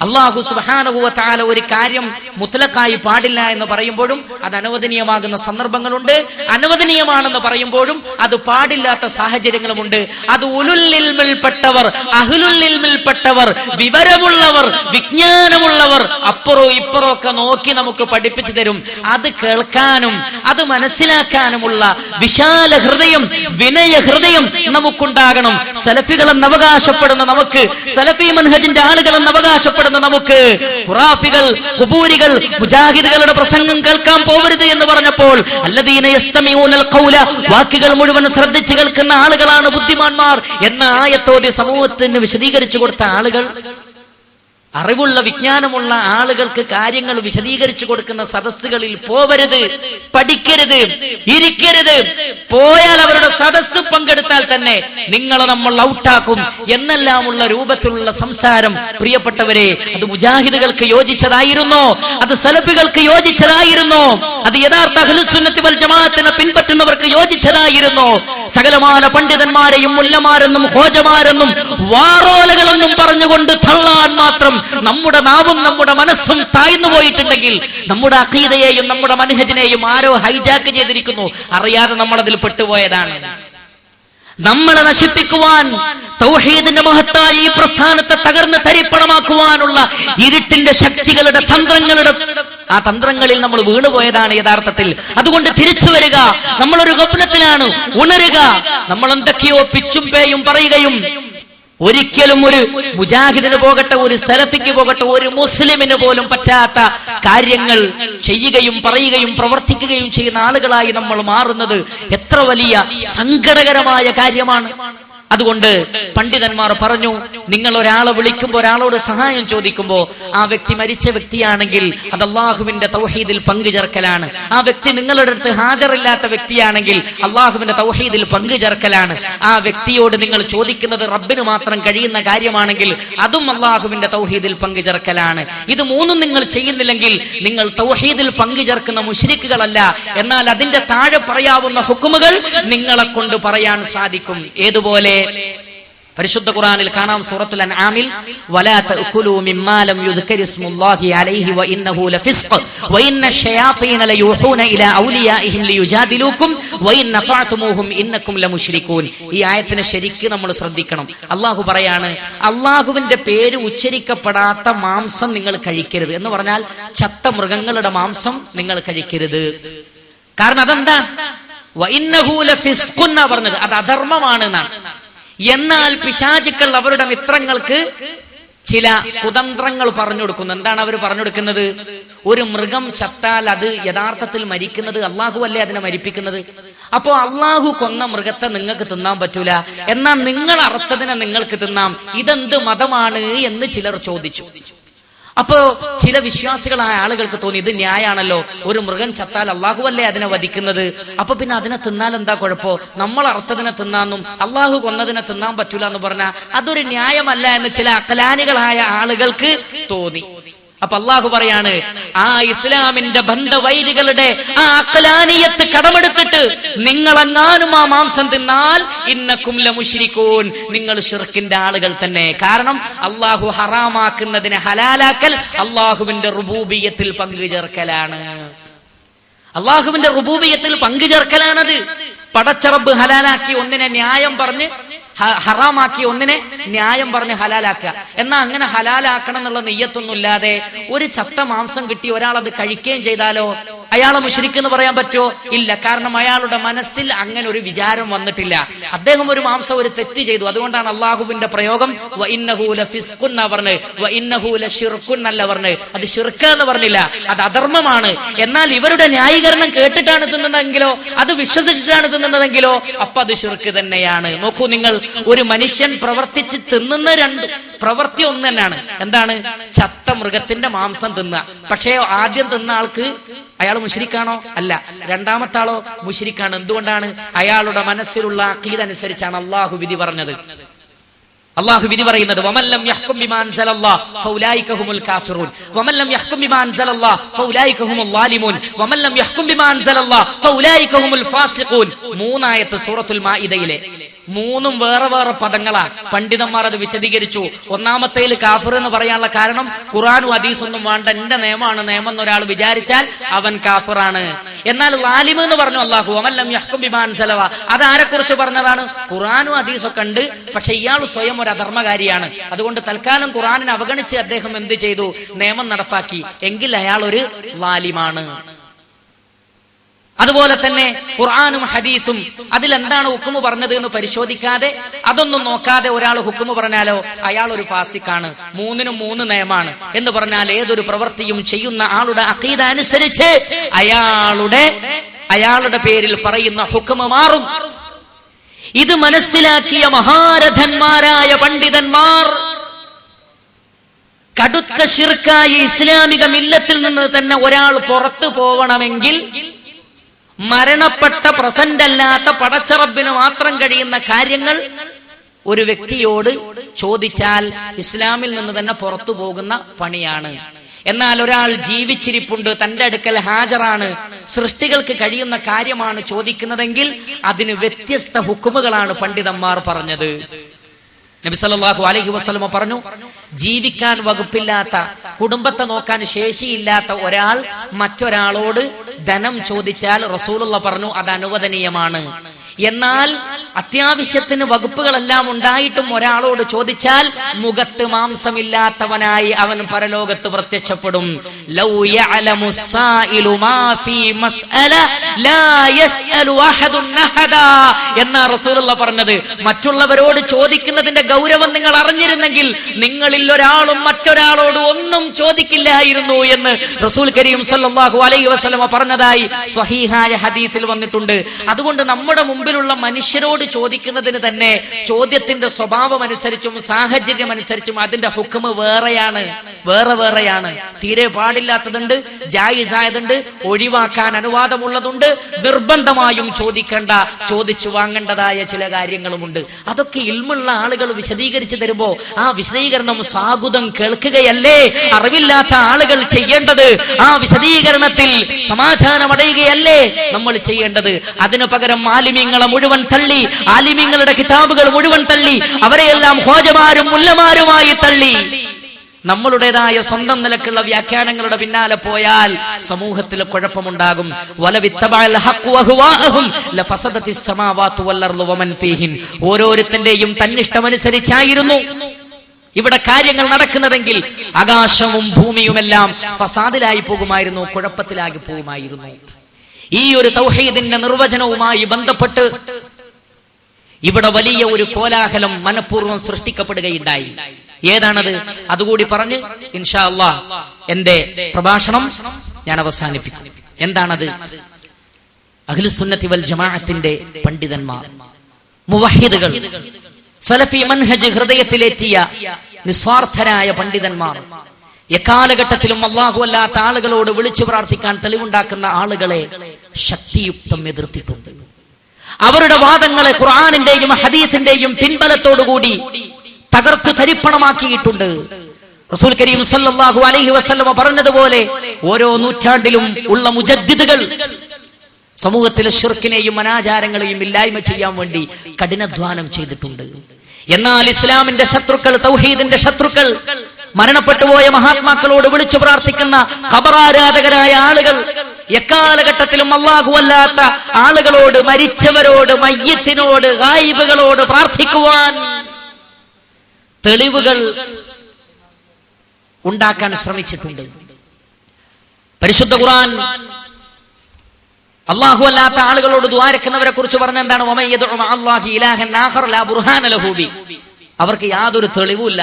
അല്ലാഹു സുബ്ഹാനഹു വ തആല ഒരു കാര്യം മുത്ലഖായി പാടില്ല എന്ന് പറയുമ്പോഴും അത് അനുവദനീയമാകുന്ന സന്ദർഭങ്ങളുണ്ട്. അനുവദനീയമാണെന്ന് പറയുമ്പോഴും അത് പാടില്ലാത്ത സാഹചര്യങ്ങളുമുണ്ട്. അത് ഉലുൽ ഇൽമിൽപ്പെട്ടവർ, അഹ്ലുൽ ഇൽമിൽപ്പെട്ടവർ, വിവരമുള്ളവർ, വിജ്ഞാനമുള്ളവർ അപ്പുറവും ഇപ്പുറവും ഒക്കെ നോക്കി നമുക്ക് പഠിപ്പിച്ചു തരും. അത് കേൾക്കാനും അത് മനസ്സിലാക്കാനുമുള്ള വിശാല ഹൃദയം, വിനയ ഹൃദയം നമുക്കുണ്ടാകണം. സലഫികളെന്ന് അവകാശപ്പെടുന്ന നമുക്ക്, സലഫി മൻഹജിന്റെ ആളുകളെന്ന് അവകാശപ്പെടുന്ന നമുക്ക് ഖുറാഫികൾ, ഖുബൂരികൾ, മുജാഹിദുകളുടെ പ്രസംഗം കേൾക്കാൻ പോവരുത് എന്ന് പറഞ്ഞപ്പോൾ അല്ലദീന യസ്തമിഊനൽ ഖൗല, വാക്കുകൾ മുഴുവൻ ശ്രദ്ധിച്ചു കേൾക്കുന്ന ആളുകളാണ് ബുദ്ധിമാന്മാർ എന്ന ആയത്തോടെ സമൂഹത്തിന് വിശദീകരിച്ചു കൊടുത്ത ആളുകൾ, അറിവുള്ള വിജ്ഞാനമുള്ള ആളുകൾക്ക് കാര്യങ്ങൾ വിശദീകരിച്ചു കൊടുക്കുന്ന സദസ്സുകളിൽ പോവരുത്, പഠിക്കരുത്, ഇരിക്കരുത്. പോയാൽ അവരുടെ സദസ്സ് പങ്കെടുത്താൽ തന്നെ നിങ്ങളെ നമ്മൾ ഔട്ടാക്കും എന്നെല്ലാമുള്ള രൂപത്തിലുള്ള സംസാരം, പ്രിയപ്പെട്ടവരെ, അത് മുജാഹിദുകൾക്ക് യോജിച്ചതായിരുന്നോ? അത് സലഫികൾക്ക് യോജിച്ചതായിരുന്നോ? അത് യഥാർത്ഥ അഹ്ലുസുന്നത്തി വൽ ജമാഅത്തിനെ പിൻപറ്റുന്നവർക്ക് യോജിച്ചതായിരുന്നോ? സകലമാന പണ്ഡിതന്മാരെയും മുല്ലമാരെന്നും ഹോജമാരെന്നും വാറോലകളെന്നും പറഞ്ഞുകൊണ്ട് തള്ളാൻ മാത്രം നമ്മുടെ നാവും നമ്മുടെ മനസ്സും താഴ്ന്നു പോയിട്ടുണ്ടെങ്കിൽ നമ്മുടെ അഖീദയെയും നമ്മുടെ മൻഹജിനെയും ആരോ ഹൈജാക്ക് ചെയ്തിരിക്കുന്നു. അറിയാതെ നമ്മളതിൽ പെട്ടുപോയതാണ്. നമ്മളെ നശിപ്പിക്കുവാൻ, തൗഹീദിന്റെ മഹത്തായ ഈ പ്രസ്ഥാനത്തെ തകർന്ന് തരിപ്പണമാക്കുവാനുള്ള ഇരുട്ടിന്റെ ശക്തികളുടെ ആ തന്ത്രങ്ങളിൽ നമ്മൾ വീണുപോയതാണ് യഥാർത്ഥത്തിൽ. അതുകൊണ്ട് തിരിച്ചു വരിക. നമ്മളൊരു ഗഫ്ലത്തിലാണ്. ഉണരുക. നമ്മൾ എന്തൊക്കെയോ പിച്ചും പേയും പറയുകയും ഒരിക്കലും ഒരു മുജാഹിദിന് പോകട്ടെ, ഒരു സലഫിക്ക് പോകട്ടെ, ഒരു മുസ്ലിമിന് പോലും പറ്റാത്ത കാര്യങ്ങൾ ചെയ്യുകയും പറയുകയും പ്രവർത്തിക്കുകയും ചെയ്യുന്ന ആളുകളായി നമ്മൾ മാറുന്നത് എത്ര വലിയ സങ്കടകരമായ കാര്യമാണ്. അതുകൊണ്ട് പണ്ഡിതന്മാർ പറഞ്ഞു, നിങ്ങൾ ഒരാളെ വിളിക്കുമ്പോൾ, ഒരാളോട് സഹായം ചോദിക്കുമ്പോൾ ആ വ്യക്തി മരിച്ച വ്യക്തിയാണെങ്കിൽ അത് അള്ളാഹുവിന്റെ തൗഹീദിൽ പങ്കുചേർക്കലാണ്. ആ വ്യക്തി നിങ്ങളുടെ അടുത്ത് ഹാജറില്ലാത്ത വ്യക്തിയാണെങ്കിൽ അള്ളാഹുവിന്റെ തൗഹീദിൽ പങ്കുചേർക്കലാണ്. ആ വ്യക്തിയോട് നിങ്ങൾ ചോദിക്കുന്നത് റബ്ബിന് മാത്രം കഴിയുന്ന കാര്യമാണെങ്കിൽ അതും അള്ളാഹുവിന്റെ തൗഹീദിൽ പങ്കുചേർക്കലാണ്. ഇത് മൂന്നും നിങ്ങൾ ചെയ്യുന്നില്ലെങ്കിൽ നിങ്ങൾ തൗഹീദിൽ പങ്കുചേർക്കുന്ന മുശ്രിക്കുകളല്ല. എന്നാൽ അതിന്റെ താഴെ പറയാവുന്ന ഹുക്കുമുകൾ നിങ്ങളെ കൊണ്ട് പറയാൻ സാധിക്കും. ഏതുപോലെ പരിശുദ്ധ ഖുർആനിൽ കാണാം, സൂറത്തുൽ അൻആമിൽ, വലാ തഅകുലൂ മിമ്മാ ലം യുദ്കരി ഇസ്മുല്ലാഹി അലൈഹി വഇന്നഹു ലഫിസ്ഖ് വഇന്ന ശയാതീന ലയൂഹൂന ഇലാ ഔലിയാഇഹിം ലിയുജാദിലൂകും വഇൻ അതഅതുമൂഹും ഇന്നകും ലമുശ്രികൂൻ. ഈ ആയത്തിനെ ശരിക്കും നമ്മൾ ശ്രദ്ധിക്കണം. അല്ലാഹു പറയാണ്, അല്ലാഹുവിന്റെ പേര് ഉച്ചരിക്കപ്പെടാത്ത മാംസം നിങ്ങൾ കഴിക്കരുത് എന്ന് പറഞ്ഞാൽ ചത്ത മൃഗങ്ങളുടെ മാംസം നിങ്ങൾ കഴിക്കരുത്. കാരണം അതെന്താ? വഇന്നഹു ലഫിസ്ഖ് എന്നാ പറഞ്ഞത്, അത് അധർമ്മമാണ് എന്നാണ്. എന്നാൽ പിശാചുക്കൾ അവരുടെ മിത്രങ്ങൾക്ക് ചില കുതന്ത്രങ്ങൾ പറഞ്ഞു കൊടുക്കുന്നു. എന്താണ് അവർ പറഞ്ഞു കൊടുക്കുന്നത്? ഒരു മൃഗം ചത്താൽ അത് യഥാർത്ഥത്തിൽ മരിക്കുന്നത് അള്ളാഹു അല്ലേ അതിനെ മരിപ്പിക്കുന്നത്. അപ്പോ അള്ളാഹു കൊന്ന മൃഗത്തെ നിങ്ങൾക്ക് തിന്നാൻ പറ്റൂല, എന്നാൽ നിങ്ങൾ അറുത്തതിനെ നിങ്ങൾക്ക് തിന്നാം. ഇതെന്ത് മതമാണ് എന്ന് ചിലർ ചോദിച്ചു. അപ്പോ ചില വിശ്വാസികളായ ആളുകൾക്ക് തോന്നി ഇത് ന്യായാണല്ലോ, ഒരു മൃഗം ചത്താൽ അള്ളാഹു അല്ലേ അതിനെ വധിക്കുന്നത്, അപ്പൊ പിന്നെ അതിനെ തിന്നാൽ എന്താ കുഴപ്പോ? നമ്മൾ അറുത്തതിനെ തിന്നാന്നും അള്ളാഹു കൊന്നതിനെ തിന്നാൻ പറ്റൂല എന്ന് പറഞ്ഞാൽ അതൊരു ന്യായമല്ല എന്ന് ചില അഖലാനികളായ ആളുകൾക്ക് തോന്നി. അപ്പൊ അള്ളാഹു പറയാണ്, ആ ഇസ്ലാമിന്റെ ബന്ധവൈരികളുടെ ആ അഖലാനിയത്ത് കടമെടുത്തിട്ട് നിങ്ങളെങ്ങാനും ആ മാംസം തിന്നാൽ ഇന്നകും ലമുശ്രികൂൻ, നിങ്ങൾ ശിർക്കിന്റെ ആളുകൾ തന്നെ. കാരണം അള്ളാഹു ഹറാമാക്കുന്നതിനെ ഹലാലാക്കൽ അള്ളാഹുവിന്റെ റുബൂബിയത്തിൽ പങ്കുചേർക്കലാണ്. അള്ളാഹുവിന്റെ റുബൂബിയത്തിൽ പങ്കുചേർക്കലാണത്. പടച്ചറബ് ഹലാലാക്കി ഒന്നിനെ ന്യായം പറഞ്ഞ് ഹറാമാക്കി ഒന്നിനെ ന്യായം പറഞ്ഞ് ഹലാലാക്കുക. എന്നാൽ അങ്ങനെ ഹലാലാക്കണം എന്നുള്ള നെയ്യത്തൊന്നുമില്ലാതെ ഒരു ചത്ത മാംസം കിട്ടി ഒരാൾ അത് കഴിക്കുകയും ചെയ്താലോ അയാളെ മുശ്രിക്ക് എന്ന് പറയാൻ പറ്റുമോ? ഇല്ല. കാരണം അയാളുടെ മനസ്സിൽ അങ്ങനെ ഒരു വിചാരം വന്നിട്ടില്ല. അദ്ദേഹം ഒരു ഒരു തെറ്റ് ചെയ്തു. അതുകൊണ്ടാണ് അള്ളാഹുവിന്റെ പ്രയോഗം വ ഇന്നഹു ലഫിസ്ഖുൻ എന്ന് പറഞ്ഞത്, വ ഇന്നഹു ലശിർക്കുൻ അല്ല പറഞ്ഞത്. അത് ശിർക്ക് എന്ന് പറഞ്ഞില്ല, അത് അധർമ്മമാണ്. എന്നാൽ ഇവരുടെ ന്യായീകരണം കേട്ടിട്ടാണ് തിന്നുന്നതെങ്കിലോ, അത് വിശ്വസിച്ചിട്ടാണ് തിന്നുന്നതെങ്കിലോ, അപ്പൊ അത് ശിർക്ക് തന്നെയാണ്. നോക്കൂ നിങ്ങൾ, ഒരു മനുഷ്യൻ പ്രവർത്തിച്ച് തിന്നുന്ന രണ്ട് പ്രവൃത്തി ഒന്ന് തന്നെയാണ്. എന്താണ്? ചത്ത മൃഗത്തിന്റെ മാംസം തിന്നുക. പക്ഷേ ആദ്യം തിന്ന ആൾക്ക് അയാൾ മുശ്രിക്കാണോ? അല്ല. രണ്ടാമത്തെ ആളോ മുശ്രിക്കാണ്. എന്തുകൊണ്ടാണ്? അയാളുടെ മനസ്സിലുള്ള അഖീദ അനുസരിച്ചാണ് അള്ളാഹു വിധി പറഞ്ഞത്. അള്ളാഹു വിധി പറയുന്നത് വമല്ലം യഹ്കും ബിമാ അൻസലല്ലാഹ് ഫൗലൈക ഹുമുൽ കാഫിറൂൻ വമല്ലം യഹ്കും ബിമാ അൻസലല്ലാഹ് ഫൗലൈക ഹുമുൽ ളാലിമൂൻ വമല്ലം യഹ്കും ബിമാ അൻസലല്ലാഹ് ഫൗലൈക ഹുമുൽ ഫാസിഖൂൻ. മൂന്നായത്ത് സൂറത്തുൽ മാഇദയിലെ മൂന്നും വേറെ വേറെ പദങ്ങളാ. പണ്ഡിതന്മാർ അത് വിശദീകരിച്ചു. ഒന്നാമത്തേൽ കാഫിർ എന്ന് പറയാനുള്ള കാരണം ഖുർആനും ഹദീസൊന്നും വേണ്ട, എന്റെ നിയമമാണ് നിയമം എന്നൊരാൾ വിചാരിച്ചാൽ അവൻ കാഫിറാണ്. എന്നാൽ ളാലിം എന്ന് പറഞ്ഞു അല്ലാഹു വമല്ലം യഹ്കും ബിമാ അൻസലല്ലാഹ്. അത് ആരെക്കുറിച്ച് പറഞ്ഞതാണ്? ഖുർആനും ഹദീസൊക്കെ ഉണ്ട്, പക്ഷെ ഇയാൾ സ്വയം ഒരു അധർമ്മകാരിയാണ്. അതുകൊണ്ട് തൽക്കാലം ഖുർആനിനെ അവഗണിച്ച് അദ്ദേഹം എന്ത് ചെയ്തു? നിയമം നടപ്പാക്കി. എങ്കിൽ അയാൾ ഒരു ളാലിമാണ്. അതുപോലെ തന്നെ ഖുർആനും ഹദീസും അതിലെന്താണ് ഹുക്മ് പറഞ്ഞത് എന്ന് പരിശോധിക്കാതെ, അതൊന്നും നോക്കാതെ ഒരാൾ ഹുക്മ് പറഞ്ഞാലോ അയാൾ ഒരു ഫാസിഖാണ്. മൂന്നിനും മൂന്ന് നിയമമാണ് എന്ന് പറഞ്ഞാൽ ഏതൊരു പ്രവൃത്തിയും ചെയ്യുന്ന ആളുടെ അഖീദ അനുസരിച്ച് അയാളുടെ പേരിൽ പറയുന്ന ഹുക്മ് മാറും. ഇത് മനസ്സിലാക്കിയ മഹാരഥന്മാരായ പണ്ഡിതന്മാർ കടുത്ത ശിർക്കായ ഇസ്ലാമിക മില്ലത്തിൽ നിന്ന് തന്നെ ഒരാൾ പുറത്തു പോകണമെങ്കിൽ മരണപ്പെട്ട പ്രസന്റ് അല്ലാത്ത പടച്ചറബിന് മാത്രം കഴിയുന്ന കാര്യങ്ങൾ ഒരു വ്യക്തിയോട് ചോദിച്ചാൽ ഇസ്ലാമിൽ നിന്ന് തന്നെ പുറത്തു പോകുന്ന പണിയാണ്. എന്നാൽ ഒരാൾ ജീവിച്ചിരിപ്പുണ്ട്, തന്റെ അടുക്കൽ ഹാജറാണ്, സൃഷ്ടികൾക്ക് കഴിയുന്ന കാര്യമാണ് ചോദിക്കുന്നതെങ്കിൽ അതിന് വ്യത്യസ്ത ഹുക്കുമുകളാണ് പണ്ഡിതന്മാർ പറഞ്ഞത്. നബി സല്ലല്ലാഹു അലൈഹി വസല്ലം പറഞ്ഞു, ജീവിക്കാൻ വകുപ്പില്ലാത്ത, കുടുംബത്തെ നോക്കാൻ ശേഷിയില്ലാത്ത ഒരാൾ മറ്റൊരാളോട് ധനം ചോദിച്ചാൽ റസൂലുള്ള പറഞ്ഞു അത് അനുവദനീയമാണ്. എന്നാൽ അത്യാവശ്യത്തിന് വകുപ്പുകളെല്ലാം ഉണ്ടായിട്ടും ഒരാളോട് ചോദിച്ചാൽ മുഖത്ത് മാംസമില്ലാത്തവനായി അവൻ പരലോകത്ത് പ്രത്യക്ഷപ്പെടും. ലൗ യഅലമു സ്സായിലു മാ ഫീ മസ്അല ലാ യസ്അലു അഹദുൻ അഹദാ എന്നാ റസൂലുള്ള പറഞ്ഞത്. മറ്റുള്ളവരോട് ചോദിക്കുന്നതിന്റെ ഗൗരവം നിങ്ങൾ അറിഞ്ഞിരുന്നെങ്കിൽ നിങ്ങളിൽ ഒരാളും മറ്റൊരാളോട് ഒന്നും ചോദിക്കില്ലായിരുന്നു എന്ന് റസൂൽ കരീം സല്ലല്ലാഹു അലൈഹി വസല്ലം പറഞ്ഞതായി സ്വഹീഹായ ഹദീസിൽ വന്നിട്ടുണ്ട്. അതുകൊണ്ട് നമ്മുടെ മുമ്പിലുള്ള മനുഷ്യരോട് ചോദിക്കുന്നതിന് തന്നെ ചോദ്യത്തിന്റെ സ്വഭാവം അനുസരിച്ചും സാഹചര്യം അനുസരിച്ചും അതിന്റെ ഹുക്മ് വേറെയാണ്. തീരെ പാടില്ലാത്തതുണ്ട്, ജായിസായതുണ്ട്, ഒഴിവാക്കാൻ അനുവാദമുള്ളതുണ്ട്, നിർബന്ധമായും ചോദിക്കേണ്ട, ചോദിച്ചു വാങ്ങേണ്ടതായ ചില കാര്യങ്ങളുമുണ്ട്. അതൊക്കെ ഇൽമുള്ള ആളുകൾ വിശദീകരിച്ചു തരുമ്പോ ആ വിശദീകരണം സ്വാഗതം കേൾക്കുകയല്ലേ അറിവില്ലാത്ത ആളുകൾ ചെയ്യേണ്ടത്. ആ വിശദീകരണത്തിൽ സമാധാനമടയുകയല്ലേ നമ്മൾ ചെയ്യേണ്ടത്. അതിനു പകരം ആലിമീങ്ങളെ മുഴുവൻ തള്ളി, ആലിമീങ്ങളുടെ കിതാബുകൾ മുഴുവൻ തള്ളി, അവരെയെല്ലാം ഖ്വാജമാരും മുല്ലമാരുമായി തള്ളി നമ്മളുടേതായ സ്വന്തം നിലക്കുള്ള വ്യാഖ്യാനങ്ങളുടെ പിന്നാലെ പോയാൽ സമൂഹത്തിൽ കുഴപ്പമുണ്ടാകും. ഓരോരുത്തന്റെയും തന്നിഷ്ടമനുസരിച്ചായിരുന്നു ഇവിടെ കാര്യങ്ങൾ നടക്കുന്നതെങ്കിൽ ആകാശവും ഭൂമിയുമെല്ലാം ഫസാദിലായി പോകുമായിരുന്നു, കുഴപ്പത്തിലായി പോകുമായിരുന്നു. ഈ ഒരു തൗഹീദിന്റെ നിർവചനവുമായി ബന്ധപ്പെട്ട് ഇവിടെ വലിയ ഒരു കോലാഹലം മനഃപൂർവ്വം സൃഷ്ടിക്കപ്പെടുകയുണ്ടായി. ഏതാണത്? അതുകൂടി പറഞ്ഞ് ഇൻഷാ അല്ലാഹ് എന്റെ പ്രഭാഷണം ഞാൻ അവസാനിപ്പിക്കും. എന്താണത്? അഹ്ലുസുന്നത്തി വൽ ജമാഅത്തിന്റെ പണ്ഡിതന്മാർ, മുവഹിദുകൾ, സലഫി മൻഹജ് ഹൃദയത്തിലേറ്റിയ നിസ്വാർത്ഥരായ പണ്ഡിതന്മാർ, എക്കാലഘട്ടത്തിലും അല്ലാഹു അല്ലാത്ത ആളുകളോട് വിളിച്ചു പ്രാർത്ഥിക്കാൻ തെളിവുണ്ടാക്കുന്ന ആളുകളെ ശക്തിയുക്തം എതിർത്തിട്ടുണ്ട്. അവരുടെ വാദങ്ങളെ ഖുർആനിന്റെയും ഹദീസിന്റെയും പിൻബലത്തോടുകൂടി തകർത്തു തരിപ്പണമാക്കിയിട്ടുണ്ട്. റസൂൽ കരീം സല്ലല്ലാഹു അലൈഹി വസല്ലം പറഞ്ഞതുപോലെ ഓരോ നൂറ്റാണ്ടിലും ഉള്ള മുജദ്ദിദുകൾ സമൂഹത്തിലെ ശിർക്കിനെയും അനാചാരങ്ങളെയും ഇല്ലായ്മ ചെയ്യാൻ വേണ്ടി കഠിനാധ്വാനം ചെയ്തിട്ടുണ്ട്. എന്നാൽ ഇസ്ലാമിന്റെ ശത്രുക്കൾ, തൗഹീദിന്റെ ശത്രുക്കൾ, മരണപ്പെട്ടുപോയ മഹാത്മാക്കളോട് വിളിച്ചു പ്രാർത്ഥിക്കുന്ന ഖബറാരാധകരായ ആളുകൾ എക്കാലഘട്ടത്തിലും അല്ലാഹു അല്ലാത്ത ആളുകളോട്, മരിച്ചവരോട്, മയ്യിത്തിനോട്, ഗായിബുകളോട് പ്രാർത്ഥിക്കുവാൻ തെളിവുകൾ ഉണ്ടാക്കാൻ ശ്രമിച്ചിട്ടുണ്ട്. പരിശുദ്ധ ഖുർആൻ അള്ളാഹു അല്ലാത്ത ആളുകളോട് ദുആരക്കുന്നവരെ കുറിച്ച് പറഞ്ഞ എന്താണ്? അവർക്ക് യാതൊരു തെളിവുമില്ല.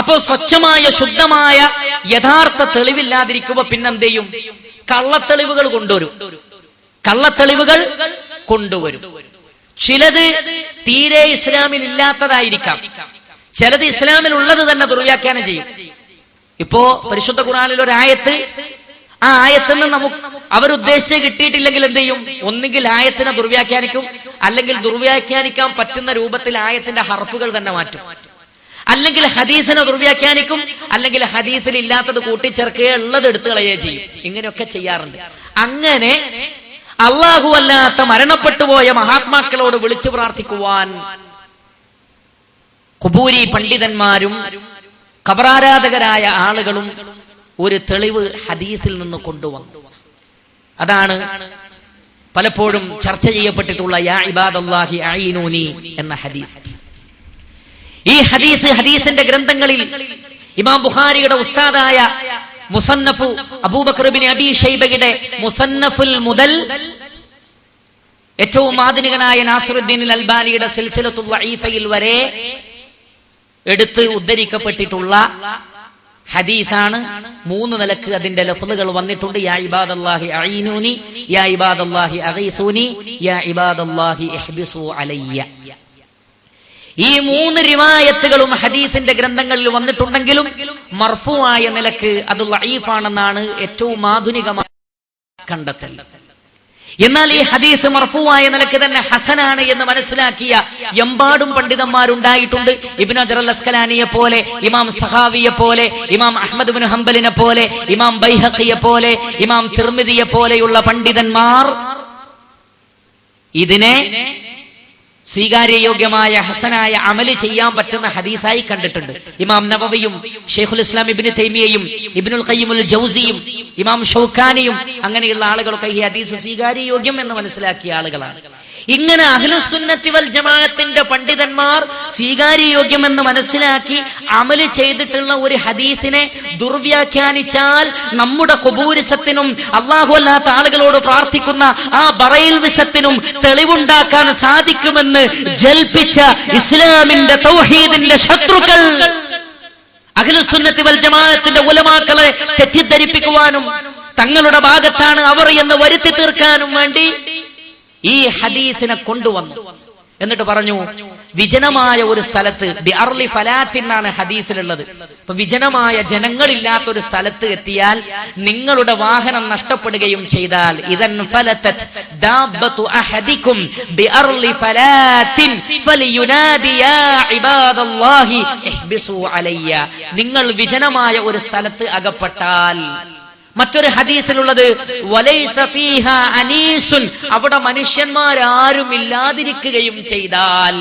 അപ്പോ സ്വച്ഛമായ ശുദ്ധമായ യഥാർത്ഥ തെളിവില്ലാതിരിക്കുമ്പോ പിന്നെന്ത് ചെയ്യും? കള്ളത്തെളിവുകൾ കൊണ്ടുവരും. ചിലത് തീരെ ഇസ്ലാമിൽ ഇല്ലാത്തതായിരിക്കാം, ചിലത് ഇസ്ലാമിൽ ഉള്ളത് തന്നെ ദുർവ്യാഖ്യാനം ചെയ്യും. ഇപ്പോ പരിശുദ്ധ ഖുർആനിൽ ഒരു ആയത്ത്, ആ ആയത്തിൽ നിന്ന് നമുക്ക് അവരുദ്ദേശിച്ച് കിട്ടിയിട്ടില്ലെങ്കിൽ എന്ത് ചെയ്യും? ഒന്നുകിൽ ആയത്തിനെ ദുർവ്യാഖ്യാനിക്കും, അല്ലെങ്കിൽ ദുർവ്യാഖ്യാനിക്കാൻ പറ്റുന്ന രൂപത്തിൽ ആയത്തിന്റെ ഹർഫുകൾ തന്നെ മാറ്റും, അല്ലെങ്കിൽ ഹദീസിനെ ദുർവ്യാഖ്യാനിക്കും, അല്ലെങ്കിൽ ഹദീസിൽ ഇല്ലാത്തത് കൂട്ടിച്ചേർക്കുകയോ ഉള്ളത് എടുത്തു കളയുകയോ ചെയ്യും. ഇങ്ങനെയൊക്കെ ചെയ്യാറുണ്ട്. അങ്ങനെ അള്ളാഹു അല്ലാത്ത മരണപ്പെട്ടുപോയ മഹാത്മാക്കളോട് വിളിച്ചു പ്രാർത്ഥിക്കുവാൻ ഖുബൂരി പണ്ഡിതന്മാരും ഖബറാരാധകരായ ആളുകളും ഒരു തെളിവ് ഹദീസിൽ നിന്ന് കൊണ്ടുവന്നു. അതാണ് പലപ്പോഴും ചർച്ച ചെയ്യപ്പെട്ടിട്ടുള്ള യാ ഇബാദല്ലാഹി അഈനൂനി എന്ന ഹദീസ്. ഈ ഹദീസിന്റെ ഗ്രന്ഥങ്ങളിൽ ഇമാം ബുഖാരിയുടെ ഉസ്താദായ മുസന്നഫ് അബൂബക്കർ ഇബ്നു അബീ ശൈബയുടെ മുസന്നഫുൽ മുതൽ ഏറ്റവും ആധുനികനായ നാസിറുദ്ദീൻ അൽബാനിയുടെ സിൽസിലത്തുൽ ദഈഫയിൽ വരെ എടുത്ത് ഉദ്ധരിക്കപ്പെട്ടിട്ടുള്ള ഹദീസാണ്. 3 നിലക്ക് അതിന്റെ ലഫ്ളുകൾ വന്നിട്ടുണ്ട്. യാ ഇബാദല്ലാഹി അഈനൂനി, യാ ഇബാദല്ലാഹി അഗീസൂനി, യാ ഇബാദല്ലാഹി ഇഹ്ബിസൂ അലയ്യ. ഈ 3 റിവായത്തുകളും ഹദീസിന്റെ ഗ്രന്ഥങ്ങളിൽ വന്നിട്ടുണ്ടെങ്കിലും മർഫൂആയ നിലക്ക് അത് ദഈഫാണെന്നാണ് ഏറ്റവും ആധുനികമായ കണ്ടെത്തൽ. എന്നാൽ ഈ ഹദീസ് മർഫൂആയ നിലക്ക് തന്നെ ഹസനാണ് എന്ന് മനസ്സിലാക്കിയ എമ്പാടും പണ്ഡിതന്മാരുണ്ടായിട്ടുണ്ട്. ഇബ്നു ഹജർ അൽ അസ്കലാനിയെ പോലെ, ഇമാം സഖാവിയെ പോലെ, ഇമാം അഹ്മദ് ഇബ്നു ഹംബലിനെ പോലെ, ഇമാം ബൈഹഖിയെ പോലെ, ഇമാം തിർമിദിയെ പോലെയുള്ള പണ്ഡിതന്മാർ ഇതിനെ സ്വീകാര്യയോഗ്യമായ ഹസനായ അമല് ചെയ്യാൻ പറ്റുന്ന ഹദീസായി കണ്ടിട്ടുണ്ട്. ഇമാം നവവിയും ശൈഖുൽ ഇസ്ലാം ഇബ്നു തൈമിയയും ഇബ്നുൽ ഖയ്യിമുൽ ജൗസിയും ഇമാം ഷൗക്കാനിയും അങ്ങനെയുള്ള ആളുകളൊക്കെ ഈ ഹദീസ് സ്വീകാര്യയോഗ്യം എന്ന് മനസ്സിലാക്കിയ ആളുകളാണ്. ഇങ്ങനെ അഹ്ലുസുന്നത്തി വൽ ജമാഅത്തിന്റെ പണ്ഡിതന്മാർ സ്വീകാര്യയോഗ്യം എന്ന് മനസ്സിലാക്കി അമല് ചെയ്തിട്ടുള്ള ഒരു ഹദീസിനെ ദുർവ്യാഖ്യാനിച്ചാൽ നമ്മുടെ ഖുബൂരിസത്തിനും അല്ലാഹു അല്ലാത്ത ആളുകളോട് പ്രാർത്ഥിക്കുന്ന ആ ബറയിൽ വിസത്തിനും തെളിവുണ്ടാക്കാൻ സാധിക്കുമെന്ന് ജൽപ്പിച്ച ഇസ്ലാമിന്റെ തൗഹീദിന്റെ ശത്രുക്കൾ അഹ്ലുസുന്നത്തി വൽ ജമാഅത്തിന്റെ ഉലമാക്കളെ തെറ്റിദ്ധരിപ്പിക്കുവാനും തങ്ങളുടെ ഭാഗത്താണ് അവർ എന്ന് വരുത്തി തീർക്കാനും വേണ്ടി ഈ ഹദീസിനെ കൊണ്ടുവന്നു. എന്നിട്ട് പറഞ്ഞു, വിജനമായ ഒരു സ്ഥലത്ത് ബിഅർളി ഫലാത്തിൻ എന്നാണ് ഹദീസിലുള്ളത്. അപ്പൊ വിജനമായ ജനങ്ങളില്ലാത്ത ഒരു സ്ഥലത്ത് എത്തിയാൽ നിങ്ങളുടെ വാഹനം നഷ്ടപ്പെടുകയും ചെയ്താൽ ഇദൻ ഫലതത് ദാബത്തു അഹദികും ബിഅർളി ഫലാത്തിൻ ഫലിയുനാദി യാ ഇബാദല്ലാഹി ഇഹ്ബിസൂ അലയ്യ. നിങ്ങൾ വിജനമായ ഒരു സ്ഥലത്ത് അകപ്പെട്ടാൽ, മറ്റൊരു ഹദീസിലുള്ളത് വലൈസ ഫീഹാ അനീസുൻ, അവിടെ മനുഷ്യന്മാരാരും ഇല്ലാതിരിക്കുകയും ചെയ്താൽ,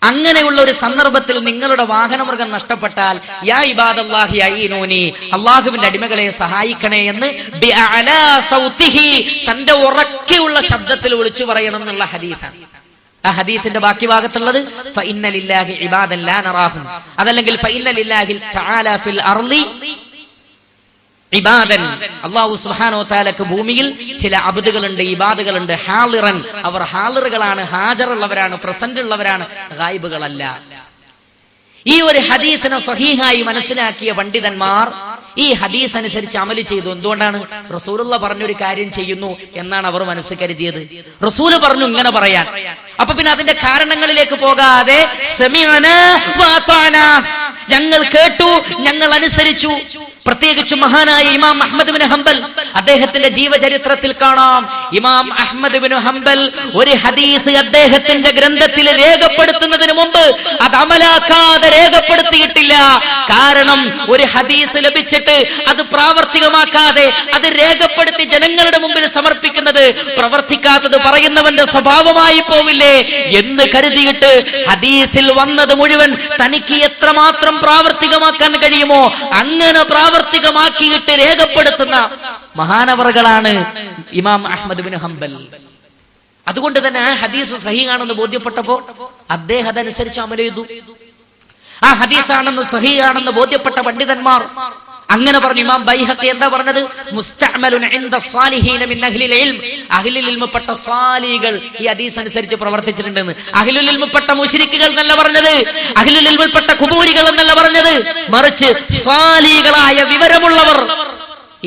അങ്ങനെയുള്ള ഒരു സന്ദർഭത്തിൽ നിങ്ങളുടെ വാഹനമൃഗം നഷ്ടപ്പെട്ടാൽ യാ ഇബാദല്ലാഹി അഈനൂനി, അല്ലാഹുവിന്റെ അടിമകളെ സഹായിക്കണേ എന്ന് ബിഅഅലാ സൗതിഹി, തന്റെ ഉറക്കെയുള്ള ശബ്ദത്തിൽ വിളിച്ചു പറയണം എന്നുള്ള ഹദീസാണ്. ആ ഹദീസിന്റെ ബാക്കി ഭാഗത്തുള്ളത് ഫഇന്ന ലില്ലാഹി ഇബാദൻ ലാ നറാഹും, അതല്ലെങ്കിൽ ഫഇന്ന ലില്ലാഹി തആല ഫിൽ അർളി ഇബാദൻ, അല്ലാഹു സുബ്ഹാനഹു വ തആലക്ക് ഭൂമിയിൽ ചില അബ്ദുകളുണ്ട്, ഇബാദുകളുണ്ട്. ഹാളിറൻ, അവർ ഹാളിറുകളാണ്, ഹാജറുള്ളവരാണ്, പ്രസന്റ് ഉള്ളവരാണ്, ഗായിബുകളല്ല. ഈ ഒരു ഹദീസിനെ സ്വഹീഹായി മനസ്സിലാക്കിയ പണ്ഡിതന്മാർ ഈ ഹദീസ് അനുസരിച്ച് അമല് ചെയ്തു. എന്തുകൊണ്ടാണ്? റസൂലുള്ള പറഞ്ഞൊരു കാര്യം ചെയ്യുന്നു എന്നാണ് അവർ മനസ്സിൽ കരുതിയത്. റസൂല് പറഞ്ഞു ഇങ്ങനെ പറയാൻ. അപ്പൊ പിന്നെ അതിന്റെ കാരണങ്ങളിലേക്ക് പോകാതെ സമിഅനാ വ അത്അനാ, ഞങ്ങൾ കേട്ടു, ഞങ്ങൾ അനുസരിച്ചു. പ്രത്യേകിച്ച് മഹാനായ ഇമാം അഹ്മദ് ഇബ്നു ഹംബൽ, അദ്ദേഹത്തിന്റെ ജീവചരിത്രത്തിൽ കാണാം, ഇമാം അഹ്മദ് ഇബ്നു ഹംബൽ ഒരു ഹദീസ് അദ്ദേഹത്തിന്റെ ഗ്രന്ഥത്തിൽ രേഖപ്പെടുത്തുന്നതിന് മുമ്പ് അത് അമലാക്കാതെ രേഖപ്പെടുത്തിയിട്ടില്ല. കാരണം ഒരു ഹദീസ് ലഭിച്ചിട്ട് അത് പ്രാവർത്തികമാക്കാതെ അത് രേഖപ്പെടുത്തി ജനങ്ങളുടെ മുമ്പിൽ സമർപ്പിക്കുന്നത് പ്രവർത്തിക്കാത്തത് പറയുന്നവന്റെ സ്വഭാവമായി പോവില്ലേ എന്ന് കരുതിയിട്ട് ഹദീസിൽ വന്നത് മുഴുവൻ തനിക്ക് എത്രമാത്രം പ്രാവർത്തികമാക്കാൻ കഴിയുമോ അങ്ങനെ പ്രാവർത്തികമാക്കിയിട്ട് രേഖപ്പെടുത്തുന്ന മഹാനവറുകളാണ് ഇമാം അഹ്മദ് ഇബ്നു ഹംബൽ. അതുകൊണ്ട് തന്നെ ആ ഹദീസ് സഹീഹാണെന്ന് ബോധ്യപ്പെട്ടപ്പോ അദ്ദേഹം അതനുസരിച്ച് അമൽ ചെയ്തു. ആ ഹദീസാണെന്ന് സഹീഹാണെന്ന് ബോധ്യപ്പെട്ട പണ്ഡിതന്മാർ അങ്ങനെ പറഞ്ഞു. ഇമാം ബൈഹഖി എന്താ പറഞ്ഞത്? മുസ്തഅമലുൻ ഇൻദ സ്വാലിഹീന മിൻ അഹ്ലിൽ ഇൽം, അഹ്ലുൽ ഇൽമപ്പെട്ട സ്വാലികൾ ഈ ഹദീസ് അനുസരിച്ച് പ്രവർത്തിച്ചിട്ടുണ്ടെന്ന്. അഹ്ലുൽ ഇൽമപ്പെട്ട മുശ്രിക്കുകൾ എന്നല്ല പറഞ്ഞത്, അഹ്ലുൽ ഇൽമപ്പെട്ട ഖുബൂരികൾ എന്നല്ല പറഞ്ഞത്, മറിച്ച് സ്വാലികളായ വിവരമുള്ളവർ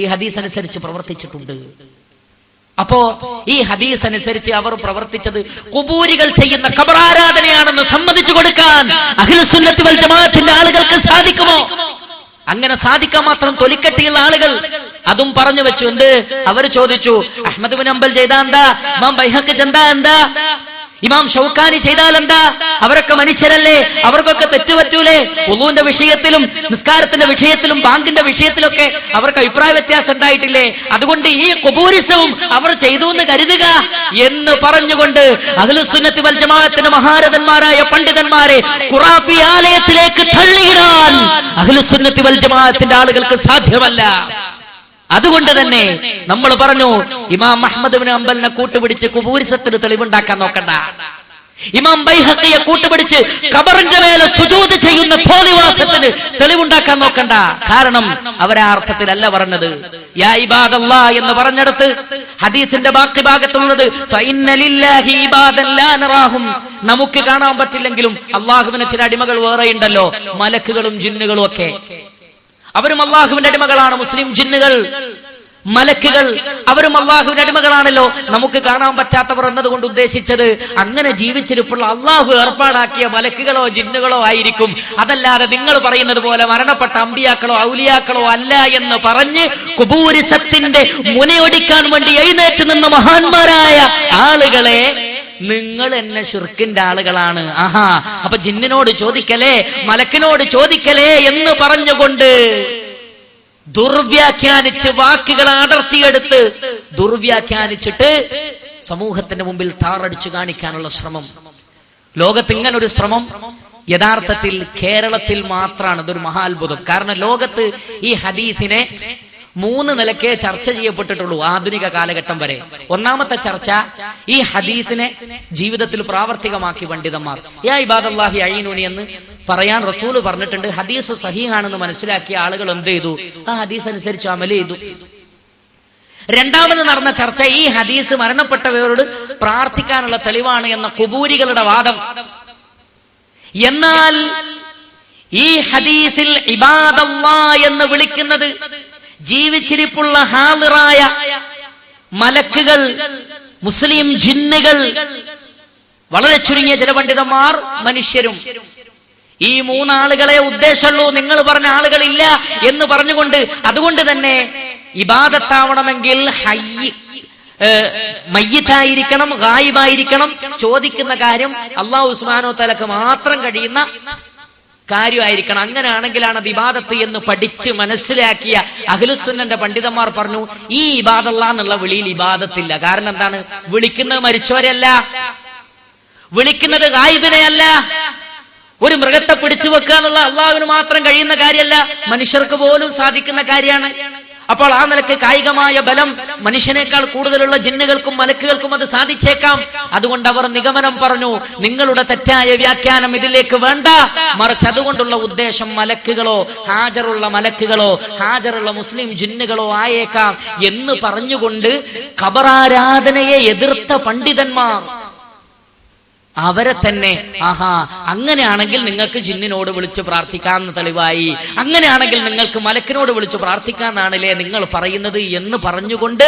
ഈ ഹദീസ് അനുസരിച്ച് പ്രവർത്തിച്ചിട്ടുണ്ട്. അപ്പോ ഈ ഹദീസ് അനുസരിച്ച് അവർ പ്രവർത്തിച്ചത് ഖുബൂരികൾ ചെയ്യുന്ന ഖബറാരാധനയാണെന്ന് സമ്മതിച്ചു കൊടുക്കാൻ അഹ്ലുസ് സുന്നത്തി വൽ ജമാഅത്തിന്റെ ആളുകൾക്ക് സാധിക്കുമോ? അങ്ങനെ സാധിക്കാൻ മാത്രം തൊലിക്കട്ടിയുള്ള ആളുകൾ അതും പറഞ്ഞു വെച്ചു. എന്ത്? അവർ ചോദിച്ചു, അഹ്മദ് ബിൻ ഹംബൽ ചെയ്താ എന്താ, ഇമാം ബൈഹഖി ചെയ്താ എന്താ, ഇമാം ഷൗക്കാനി ചെയ്താൽ എന്താ? അവരൊക്കെ മനുഷ്യരല്ലേ, അവർക്കൊക്കെ തെറ്റുപറ്റൂലേ? വുളൂന്റെ വിഷയത്തിലും നിസ്കാരത്തിന്റെ വിഷയത്തിലും ബാങ്കിന്റെ വിഷയത്തിലൊക്കെ അവർക്ക് അഭിപ്രായ വ്യത്യാസം ഉണ്ടായിട്ടില്ലേ? അതുകൊണ്ട് ഈ ഖുബൂരിസവും അവർ ചെയ്തു എന്ന് കരുതുക എന്ന് പറഞ്ഞുകൊണ്ട് അഹ്ലുസ് സുന്നത്തി വൽ ജമാഅത്തിന്റെ മഹാരഥന്മാരായ പണ്ഡിതന്മാരെ ഖുറാഫി ആലയത്തിലേക്ക് തള്ളിയിടാൻ അഹ്ലുസ് സുന്നത്തി വൽ ജമാഅത്തിന്റെ ആളുകൾക്ക് സാധ്യമല്ല. അതുകൊണ്ട് തന്നെ നമ്മൾ പറഞ്ഞു, ഇമാം അഹ്മദ് ബിൻ ഹംബലിനെ കൂട്ടുപിടിച്ച് ഖുബൂരിസത്തിന് തെളിവുണ്ടാക്കാൻ നോക്കണ്ട. ഇമാം ബൈഹഖിയെ കൂട്ടുപിടിച്ച് ഖബറിന്റെ മേലെ സുജൂദ് ചെയ്യുന്ന തോന്നിവാസത്തിന് തെളിവുണ്ടാക്കാൻ നോക്കണ്ട. കാരണം അവരാ അർത്ഥത്തിലല്ല പറഞ്ഞത്. യാ ഇബാദല്ലാഹ് എന്ന് പറഞ്ഞെടുത്ത് ഹദീസിന്റെ ബാക്കി ഭാഗത്തുള്ളത് ഫഇന്ന ലില്ലാഹി ഇബാദൻ ലാ നറാഹും, നമുക്ക് കാണാൻ പറ്റില്ലെങ്കിലും അല്ലാഹുവിന് ചില അടിമകൾ വേറെ ഉണ്ടല്ലോ, മലക്കുകളും ജിന്നുകളും ഒക്കെ. അവരും അള്ളാഹുവിന്റെ അടിമകളാണ്. മുസ്ലിം ജിന്നുകൾ, മലക്കുകൾ അവരും അള്ളാഹുവിന്റെ അടിമകളാണല്ലോ. നമുക്ക് കാണാൻ പറ്റാത്തവർ എന്നതുകൊണ്ട് ഉദ്ദേശിച്ചത് അങ്ങനെ ജീവിച്ചിരിപ്പുള്ള അള്ളാഹു ഏർപ്പാടാക്കിയ മലക്കുകളോ ജിന്നുകളോ ആയിരിക്കും. അതല്ലാതെ നിങ്ങൾ പറയുന്നത് പോലെ മരണപ്പെട്ട അമ്പിയാക്കളോ ഔലിയാക്കളോ അല്ല എന്ന് പറഞ്ഞ് ഖുബൂരിസത്തിന്റെ മുനയൊടിക്കാൻ വേണ്ടി എഴുന്നേറ്റ് നിന്ന മഹാന്മാരായ ആളുകളെ നിങ്ങൾ എന്നെ ശിർക്കിന്റെ ആളുകളാണ്, ആഹാ അപ്പൊ ജിന്നിനോട് ചോദിക്കലേ മലക്കിനോട് ചോദിക്കലേ എന്ന് പറഞ്ഞുകൊണ്ട് ദുർവ്യാഖ്യാനിച്ച് വാക്കുകൾ അടർത്തിയെടുത്ത് ദുർവ്യാഖ്യാനിച്ചിട്ട് സമൂഹത്തിന്റെ മുമ്പിൽ താറടിച്ചു കാണിക്കാനുള്ള ശ്രമം. ലോകത്ത് ഇങ്ങനൊരു ശ്രമം യഥാർത്ഥത്തിൽ കേരളത്തിൽ മാത്രമാണ്. അതൊരു മഹാത്ഭുതം. കാരണം ലോകത്ത് ഈ ഹദീസിനെ 3 നിലക്കേ ചർച്ച ചെയ്യപ്പെട്ടിട്ടുള്ളൂ ആധുനിക കാലഘട്ടം വരെ. ഒന്നാമത്തെ ചർച്ച ഈ ഹദീസിനെ ജീവിതത്തിൽ പ്രാവർത്തികമാക്കി പണ്ഡിതന്മാർ. യാ ഇബാദല്ലാഹി അഈനൂനി എന്ന് പറയാൻ റസൂൽ പറഞ്ഞിട്ടുണ്ട്. ഹദീസ് സഹീഹാണെന്ന് മനസ്സിലാക്കിയ ആളുകൾ എന്ത് ചെയ്തു? ആ ഹദീസ് അനുസരിച്ച് അമൽ ചെയ്തു. രണ്ടാമത് നടന്ന ചർച്ച ഈ ഹദീസ് മരണപ്പെട്ടവരോട് പ്രാർത്ഥിക്കാനുള്ള തെളിവാണ് എന്ന ഖുബൂരികളുടെ വാദം. എന്നാൽ ഈ ഹദീസിൽ ഇബാദല്ലാഹ് എന്ന് വിളിക്കുന്നത് ജീവിച്ചിരിപ്പുള്ള ഹാളിറായ മലക്കുകൾ, മുസ്ലിം ജിന്നുകൾ, വളരെ ചുരുങ്ങിയ ചില പണ്ഡിതന്മാർ, മനുഷ്യരും. ഈ 3 ആളുകളെ ഉദ്ദേശമുള്ളൂ, നിങ്ങൾ പറഞ്ഞ ആളുകളില്ല എന്ന് പറഞ്ഞുകൊണ്ട്. അതുകൊണ്ട് തന്നെ ഇബാദത്താവണമെങ്കിൽ മയ്യിത്തായിരിക്കണം, ഗായിബായിരിക്കണം. ചോദിക്കുന്ന കാര്യം അല്ലാഹു സുബ്ഹാനഹു വ തആലക്ക് മാത്രം കഴിയുന്ന കാര്യമായിരിക്കണം. അങ്ങനെയാണെങ്കിലാണ് അത് ഇബാദത്ത് എന്ന് പഠിച്ച് മനസ്സിലാക്കിയ അഹ്ലുസ് സുന്നന്റെ പണ്ഡിതന്മാർ പറഞ്ഞു, ഈ ഇബാദല്ലാഹ് എന്നുള്ള വിളിയിൽ ഇബാദത്തില്ല. കാരണം എന്താണ്? വിളിക്കുന്നത് മരിച്ചവരല്ല, വിളിക്കുന്നത് ഗായിബിനെയല്ല. ഒരു മൃഗത്തെ പിടിച്ചു വെക്കുക എന്നുള്ള അള്ളാഹുവിന് മാത്രം കഴിയുന്ന കാര്യമല്ല, മനുഷ്യർക്ക് പോലും സാധിക്കുന്ന കാര്യമാണ്. അപ്പോൾ ആ നിലക്ക് കായികമായ ബലം മനുഷ്യനേക്കാൾ കൂടുതലുള്ള ജിന്നുകൾക്കും മലക്കുകൾക്കും അത് സാധിച്ചേക്കാം. അതുകൊണ്ട് അവർ നിഗമനം പറഞ്ഞു, നിങ്ങളുടെ തെറ്റായ വ്യാഖ്യാനം ഇതിലേക്ക് വേണ്ട, മറിച്ച് അതുകൊണ്ടുള്ള ഉദ്ദേശം മലക്കുകളോ ഹാജറുള്ള മലക്കുകളോ ഹാജറുള്ള മുസ്ലിം ജിന്നുകളോ ആയേക്കാം എന്ന് പറഞ്ഞുകൊണ്ട് ഖബറാരാധനയെ എതിർത്ത പണ്ഡിതന്മാർ അവരെ തന്നെ ആഹാ അങ്ങനെയാണെങ്കിൽ നിങ്ങൾക്ക് ജിന്നിനോട് വിളിച്ച് പ്രാർത്ഥിക്കാമെന്ന് തെളിവായി, അങ്ങനെയാണെങ്കിൽ നിങ്ങൾക്ക് മലക്കിനോട് വിളിച്ച് പ്രാർത്ഥിക്കാന്നാണല്ലേ നിങ്ങൾ പറയുന്നത് എന്ന് പറഞ്ഞുകൊണ്ട്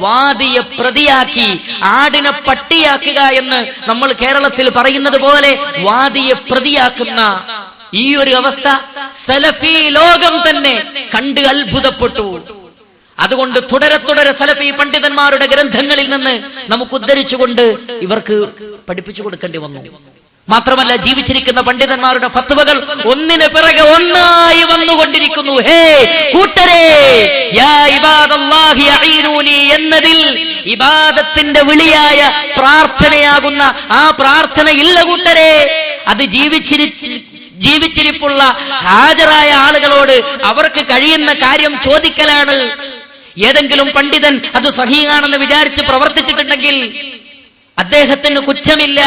വാദിയെ പ്രതിയാക്കി, ആടിനെ പട്ടിയാക്കുക എന്ന് നമ്മൾ കേരളത്തിൽ പറയുന്നത് പോലെ വാദിയെ പ്രതിയാക്കുന്ന ഈ ഒരു അവസ്ഥ സലഫി ലോകം തന്നെ കണ്ട് അത്ഭുതപ്പെട്ടു. അതുകൊണ്ട് തുടരെ സലഫി പണ്ഡിതന്മാരുടെ ഗ്രന്ഥങ്ങളിൽ നിന്ന് നമുക്ക് ഉദ്ധരിച്ചുകൊണ്ട് ഇവർക്ക് പഠിപ്പിച്ചു കൊടുക്കേണ്ടി വന്നു. മാത്രമല്ല ജീവിച്ചിരിക്കുന്ന പണ്ഡിതന്മാരുടെ ഫത്വകൾ ഒന്നിന് പിറകെ ഒന്നായി വന്നുകൊണ്ടിരിക്കുന്നു. ഹേ കൂട്ടരെ, യാ ഇബാദല്ലാഹി അഈനൂനി എന്നതിൽ ഇബാദത്തിന്റെ വിളിയായ പ്രാർത്ഥനയാകുന്ന ആ പ്രാർത്ഥന ഇല്ല കൂട്ടരെ. അത് ജീവിച്ചിരിപ്പുള്ള ഹാജരായ ആളുകളോട് അവർക്ക് കഴിയുന്ന കാര്യം ചോദിക്കലാണ്. ഏതെങ്കിലും പണ്ഡിതൻ അത് സഹീഹാണെന്ന് വിചാരിച്ച് പ്രവർത്തിച്ചിട്ടുണ്ടെങ്കിൽ അദ്ദേഹത്തിന് കുറ്റമില്ല.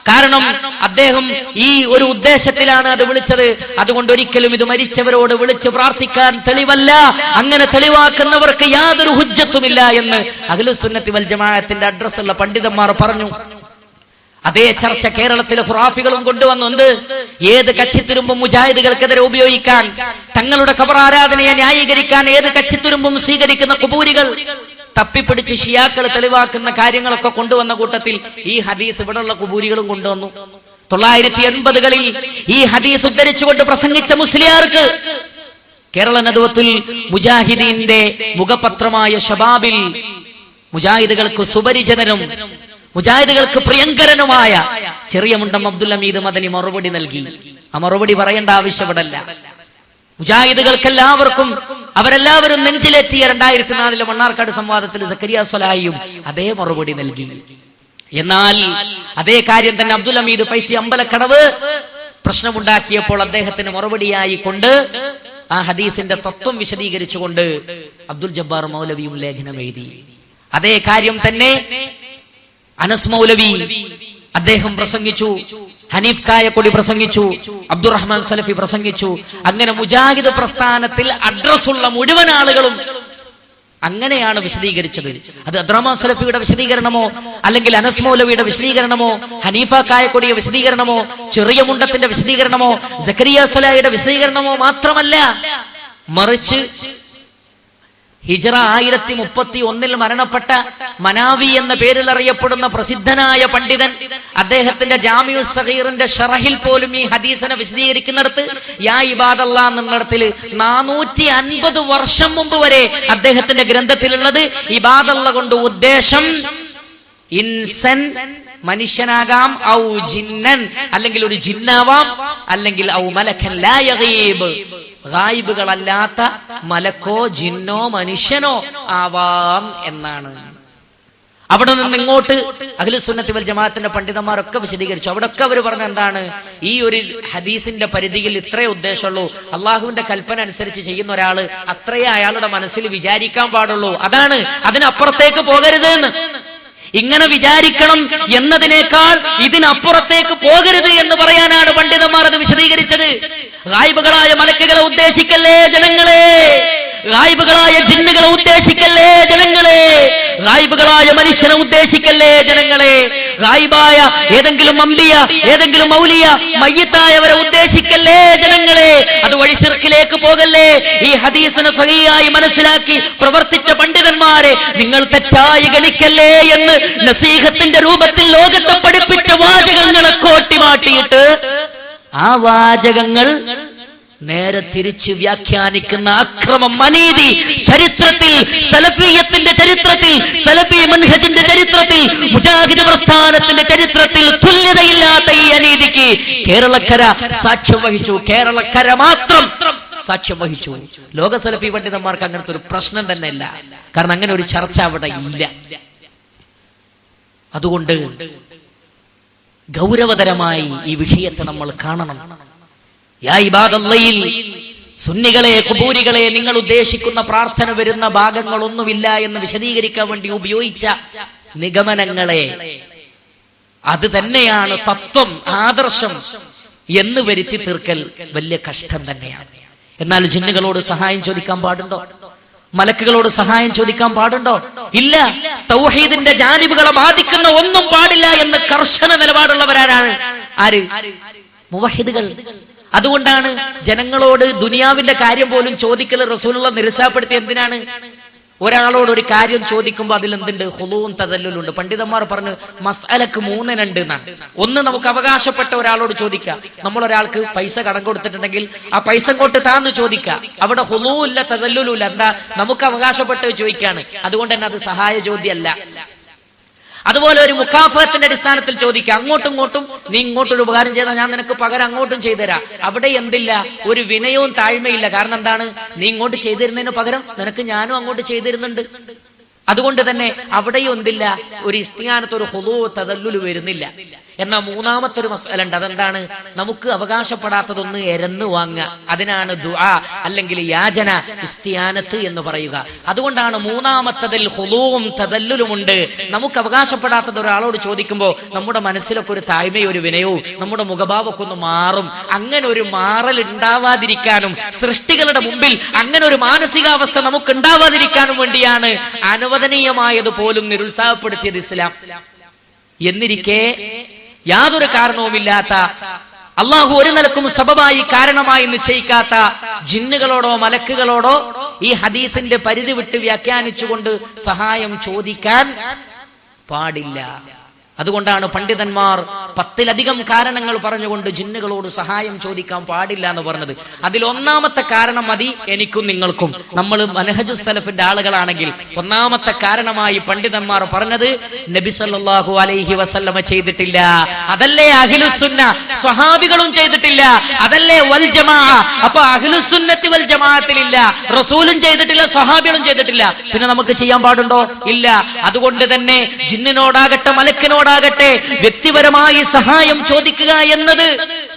കാരണം അദ്ദേഹം ഈ ഒരു ഉദ്ദേശത്തിലാണ് അത് വിളിച്ചത്. അതുകൊണ്ട് ഒരിക്കലും ഇത് മരിച്ചവരോട് വിളിച്ച് പ്രാർത്ഥിക്കാൻ തെളിവല്ല. അങ്ങനെ തെളിവാക്കുന്നവർക്ക് യാതൊരു ഹുജ്ജത്തുമില്ല എന്ന് അഹ്ലുസുന്നത്തി വൽ ജമാഅത്തിന്റെ അഡ്രസ്സുള്ള പണ്ഡിതന്മാർ പറഞ്ഞു. അതേ ചർച്ച കേരളത്തിലെ ഖുറാഫികളും കൊണ്ടുവന്നുണ്ട്. ഏത് കച്ചിത്തുരുമ്പും മുജാഹിദുകൾക്കെതിരെ ഉപയോഗിക്കാൻ, തങ്ങളുടെ ഖബർ ആരാധനയെ ന്യായീകരിക്കാൻ ഏത് കച്ചിത്തുരുമ്പും സ്വീകരിക്കുന്ന ഖുബൂരികൾ തപ്പിപ്പിടിച്ച് ഷിയാക്കൾ തെളിവാക്കുന്ന കാര്യങ്ങളൊക്കെ കൊണ്ടുവന്ന കൂട്ടത്തിൽ ഈ ഹദീസ് ഇവിടെയുള്ള ഖുബൂരികളും കൊണ്ടുവന്നു. 1980കളിൽ ഈ ഹദീസ് ഉദ്ധരിച്ചുകൊണ്ട് പ്രസംഗിച്ച മുസ്ലിയാർക്ക് കേരള നദവത്തുൽ മുജാഹിദീന്റെ മുഖപത്രമായ ഷബാബിൽ മുജാഹിദുകൾക്ക് സുപരിചിതനും മുജാഹിദുകൾക്ക് പ്രിയങ്കരനുമായ ചെറിയ മുണ്ടം അബ്ദുൽ ഹമീദ് മദനി മറുപടി നൽകി. ആ മറുപടി പറയേണ്ട ആവശ്യപ്പെടല്ല. മുജാഹിദുകൾക്കെല്ലാവർക്കും അവരെല്ലാവരും നെഞ്ചിലെത്തിയ 2004 മണ്ണാർക്കാട് സംവാദത്തിൽ സക്കരിയ സ്വലാഹിയും അതേ മറുപടി നൽകി. എന്നാൽ അതേ കാര്യം തന്നെ അബ്ദുൽ ഹമീദ് ഫൈസി അമ്പലക്കടവ് പ്രശ്നമുണ്ടാക്കിയപ്പോൾ അദ്ദേഹത്തിന് മറുപടിയായി കൊണ്ട് ആ ഹദീസിന്റെ തത്വം വിശദീകരിച്ചുകൊണ്ട് അബ്ദുൽ ജബ്ബാർ മൗലവിയും ലേഖനം എഴുതി. അതേ കാര്യം തന്നെ അനസ് മൗലവി അദ്ദേഹം പ്രസംഗിച്ചു, ഹനീഫ് കായക്കൊടി പ്രസംഗിച്ചു, അബ്ദുറഹ്മാൻ സലഫി പ്രസംഗിച്ചു. അങ്ങനെ മുജാഹിദ് പ്രസ്ഥാനത്തിൽ അഡ്രസ്സുള്ള മുഴുവൻ ആളുകളും അങ്ങനെയാണ് വിശദീകരിച്ചത്. അത് അബ്ദുറഹ്മാൻ സലഫിയുടെ വിശദീകരണമോ അല്ലെങ്കിൽ അനസ് മൗലവിയുടെ വിശദീകരണമോ ഹനീഫ കായക്കൊടിയുടെ വിശദീകരണമോ ചെറിയ മുണ്ടത്തിന്റെ വിശദീകരണമോ സക്കരിയ സ്വലാഹിയുടെ വിശദീകരണമോ മാത്രമല്ല, മറിച്ച് ഹിജ്റ 1031 മരണപ്പെട്ട മനാവി എന്ന പേരിൽ അറിയപ്പെടുന്ന പ്രസിദ്ധനായ പണ്ഡിതൻ അദ്ദേഹത്തിന്റെ ജാമിഉ സഗീറിന്റെ ഷറഹിൽ പോലും ഈ ഹദീസിനെ വിശദീകരിക്കുന്നിടത്ത് യാ ഇബാദല്ലാഹ് എന്നിടത്തിൽ 450 വർഷം മുമ്പ് വരെ അദ്ദേഹത്തിന്റെ ഗ്രന്ഥത്തിലുള്ളത് ഇബാദല്ലാഹ് കൊണ്ട് ഉദ്ദേശം ഇൻസൻ മനുഷ്യനാകാം, ഔ ജിന്നൻ അല്ലെങ്കിൽ ഒരു ജിന്നാവാം, അല്ലെങ്കിൽ ഔ മലക്കൻ ലാ യഗീബ് ഗായിബുകളല്ലാത്ത മലക്കോ ജിന്നോ മനുഷ്യനോ ആവാം എന്നാണ്. അവിടെ നിന്ന് ഇങ്ങോട്ട് അഹ്ലുസുന്നത്തി വൽ ജമാഅത്തിന്റെ പണ്ഡിതന്മാരൊക്കെ വിശദീകരിച്ചു. അവിടൊക്കെ അവർ പറഞ്ഞ എന്താണ്, ഈ ഒരു ഹദീസിന്റെ പരിധിയിൽ ഇത്രേ ഉദ്ദേശമുള്ളൂ. അള്ളാഹുവിന്റെ കൽപ്പന അനുസരിച്ച് ചെയ്യുന്ന ഒരാള് അത്രയേ അയാളുടെ മനസ്സിൽ വിചാരിക്കാൻ പാടുള്ളൂ. അതാണ്, അതിനപ്പുറത്തേക്ക് പോകരുത് എന്ന്. ഇങ്ങനെ വിചാരിക്കണം എന്നതിനേക്കാൾ ഇതിനപ്പുറത്തേക്ക് പോകരുത് എന്ന് പറയാനാണ് പണ്ഡിതന്മാർ അത് വിശദീകരിച്ചത്. ഗായിബുകളായ മലക്കുകളെ ഉദ്ദേശിക്കല്ലേ ജനങ്ങളെ, ഗായിബുകളായ ജിന്നുകളെ ഉദ്ദേശിക്കല്ലേ ജനങ്ങളെ, ഗായിബുകളായ മനുഷ്യനെ ഉദ്ദേശിക്കല്ലേ ജനങ്ങളെ, ഗായിബായ ഏതെങ്കിലും അമ്പിയ ഏതെങ്കിലും മൗലിയ മയ്യിത്തായവരെ ഉദ്ദേശിക്കല്ലേ ജനങ്ങളെ. അതുവഴി ശിർക്കിലേക്ക് പോകല്ലേ. ഈ ഹദീസിനെ സഹിയായി മനസ്സിലാക്കി പ്രവർത്തിച്ച പണ്ഡിതന്മാരെ നിങ്ങൾ തെറ്റായി ഗണിക്കല്ലേ എന്ന് നസീഹത്തിന്റെ രൂപത്തിൽ ലോകത്തെ പഠിപ്പിച്ച വാചകങ്ങളെ കോട്ടിമാട്ടിയിട്ട് ആ വാചകങ്ങൾ നേരെ തിരിച്ച് വ്യാഖ്യാനിക്കുന്ന അക്രമം, അനീതി ചരിത്രത്തിൽ, സലഫിയത്തിന്റെ ചരിത്രത്തിൽ, സലഫി മൻഹജിന്റെ ചരിത്രത്തിൽ, മുജാഹിദ് പ്രസ്ഥാനത്തിന്റെ ചരിത്രത്തിൽ തുല്യതയില്ലാത്ത ഈ അനീതിക്ക് കേരളക്കര സാക്ഷ്യം വഹിച്ചു. കേരളക്കര മാത്രം സാക്ഷ്യം വഹിച്ചു. ലോക സലഫി പണ്ഡിതന്മാർക്ക് അങ്ങനത്തെ ഒരു പ്രശ്നം തന്നെ ഇല്ല. കാരണം അങ്ങനെ ഒരു ചർച്ച അവിടെ ഇല്ല. അതുകൊണ്ട് ഗൗരവതരമായി ഈ വിഷയത്തെ നമ്മൾ കാണണം. യാ ഇബാദല്ലയിൽ സുന്നികളെ ഖുബൂരികളെ നിങ്ങൾ ഉദ്ദേശിക്കുന്ന പ്രാർത്ഥന വരുന്ന ഭാഗങ്ങളൊന്നുമില്ല എന്ന് വിശദീകരിക്കാൻ വേണ്ടി ഉപയോഗിച്ച നിഗമനങ്ങളെ അത് തന്നെയാണ് തത്വം, ആദർശം എന്ന് വരുത്തി തീർക്കൽ വലിയ കഷ്ടം തന്നെയാണ്. എന്നാൽ ജിന്നുകളോട് സഹായം ചോദിക്കാൻ പാടുണ്ടോ? മലക്കുകളോട് സഹായം ചോദിക്കാൻ പാടുണ്ടോ? ഇല്ല. തൗഹീദിന്റെ ജാനിബുകളെ ബാധിക്കുന്ന ഒന്നും പാടില്ല എന്ന് കർശന നിലപാടുള്ളവരാണ് ആര്? മുവഹിദുകൾ. അതുകൊണ്ടാണ് ജനങ്ങളോട് ദുനിയാവിന്റെ കാര്യം പോലും ചോദിക്കൽ റസൂലുള്ളാഹി നിരുത്സാഹപ്പെടുത്തി. എന്തിനാണ്? ഒരാളോട് ഒരു കാര്യം ചോദിക്കുമ്പോൾ അതിൽ എന്തുണ്ട്? ഖുളൂൻ തദല്ലുലുണ്ട്. പണ്ഡിതന്മാർ പറഞ്ഞു മസ്അലക്ക് 3 എന്നാണ്. ഒന്ന്, നമുക്ക് അവകാശപ്പെട്ട ഒരാളോട് ചോദിക്കാം. നമ്മൾ ഒരാൾക്ക് പൈസ കടം കൊടുത്തിട്ടുണ്ടെങ്കിൽ ആ പൈസ കൊണ്ട് താന്ന് ചോദിക്കാം. അവിടെ ഖുളൂ ഇല്ല, തദല്ലുലുല്ല. എന്താ? നമുക്ക് അവകാശപ്പെട്ടത് ചോദിക്കാണ്. അതുകൊണ്ട് തന്നെ അത് സഹായ ചോദ്യമല്ല. അതുപോലെ ഒരു മുക്കാഫത്തിന്റെ അടിസ്ഥാനത്തിൽ ചോദിക്കാം. അങ്ങോട്ടും ഇങ്ങോട്ടും, നീ ഇങ്ങോട്ടൊരു ഉപകാരം ചെയ്താൽ ഞാൻ നിനക്ക് പകരം അങ്ങോട്ടും ചെയ്തുതരാം. അവിടെ എന്തില്ല? ഒരു വിനയവും താഴ്മയില്ല. കാരണം എന്താണ്? നീ ഇങ്ങോട്ട് ചെയ്തിരുന്നതിന് പകരം നിനക്ക് ഞാനും അങ്ങോട്ട് ചെയ്തിരുന്നുണ്ട്. അതുകൊണ്ട് തന്നെ അവിടെയും എന്തില്ല? ഒരു ഇസ്തിയാനത്ത്, ഒരു ഖുളൂ തദല്ലുൽ വരുന്നില്ല. എന്നാൽ മൂന്നാമത്തെ ഒരു മസ്അല ഉണ്ട്. അതെന്താണ്? നമുക്ക് അവകാശപ്പെടാത്തതൊന്ന് എരന്ന് വാങ്ങുക. അതിനാണ് ദുആ അല്ലെങ്കിൽ യാചന, ഇസ്തിയാനത്ത് എന്ന് പറയുക. അതുകൊണ്ടാണ് മൂന്നാമത്തതിൽ ഖുളൂഉം തദല്ലുലുമുണ്ട്. നമുക്ക് അവകാശപ്പെടാത്തത് ഒരാളോട് ചോദിക്കുമ്പോൾ നമ്മുടെ മനസ്സിലൊക്കെ ഒരു താഴ്മയും ഒരു വിനയവും നമ്മുടെ മുഖഭാവമൊക്കെ ഒന്ന് മാറും. അങ്ങനെ ഒരു മാറൽ ഉണ്ടാവാതിരിക്കാനും സൃഷ്ടികളുടെ മുമ്പിൽ അങ്ങനെ ഒരു മാനസികാവസ്ഥ നമുക്ക് ഉണ്ടാവാതിരിക്കാനും വേണ്ടിയാണ് അനുവദനീയമായത് പോലും നിരുത്സാഹപ്പെടുത്തിയത് ഇസ്ലാം. എന്നിരിക്കെ യാതൊരു കാരണവുമില്ലാത്ത, അള്ളാഹു ഒരു നിലക്കും സബബായി കാരണമായി നിശ്ചയിക്കാത്ത ജിന്നുകളോടോ മലക്കുകളോടോ ഈ ഹദീസിന്റെ പരിധി വിട്ട് വ്യാഖ്യാനിച്ചുകൊണ്ട് സഹായം ചോദിക്കാൻ പാടില്ല. അതുകൊണ്ടാണ് പണ്ഡിതന്മാർ 10ലധികം കാരണങ്ങൾ പറഞ്ഞുകൊണ്ട് ജിന്നുകളോട് സഹായം ചോദിക്കാൻ പാടില്ല എന്ന് പറഞ്ഞത്. അതിൽ ഒന്നാമത്തെ കാരണം മതി എനിക്കും നിങ്ങൾക്കും. നമ്മൾ മനഹജുസ് സലഫിന്റെ ആളുകളാണെങ്കിൽ ഒന്നാമത്തെ കാരണമായി പണ്ഡിതന്മാർ പറഞ്ഞത് നബി സല്ലല്ലാഹു അലൈഹി വസല്ലമ ചെയ്തിട്ടില്ല. അതല്ലേ അഹ്ലുസുന്ന, സ്വഹാബികളും ചെയ്തിട്ടില്ല. അതല്ലേ വൽ ജമാഅ. അപ്പൊ അഹ്ലുസുന്നത്തി വൽ ജമാഅത്തിലില്ല, റസൂലും ചെയ്തിട്ടില്ല, സ്വഹാബികളും ചെയ്തിട്ടില്ല. പിന്നെ നമുക്ക് ചെയ്യാൻ പാടുണ്ടോ? ഇല്ല. അതുകൊണ്ട് തന്നെ ജിന്നിനോടാകട്ടെ മലക്കിനോടാകട്ടെ വ്യക്തിപരമായി സഹായം ചോദിക്കുക എന്നത്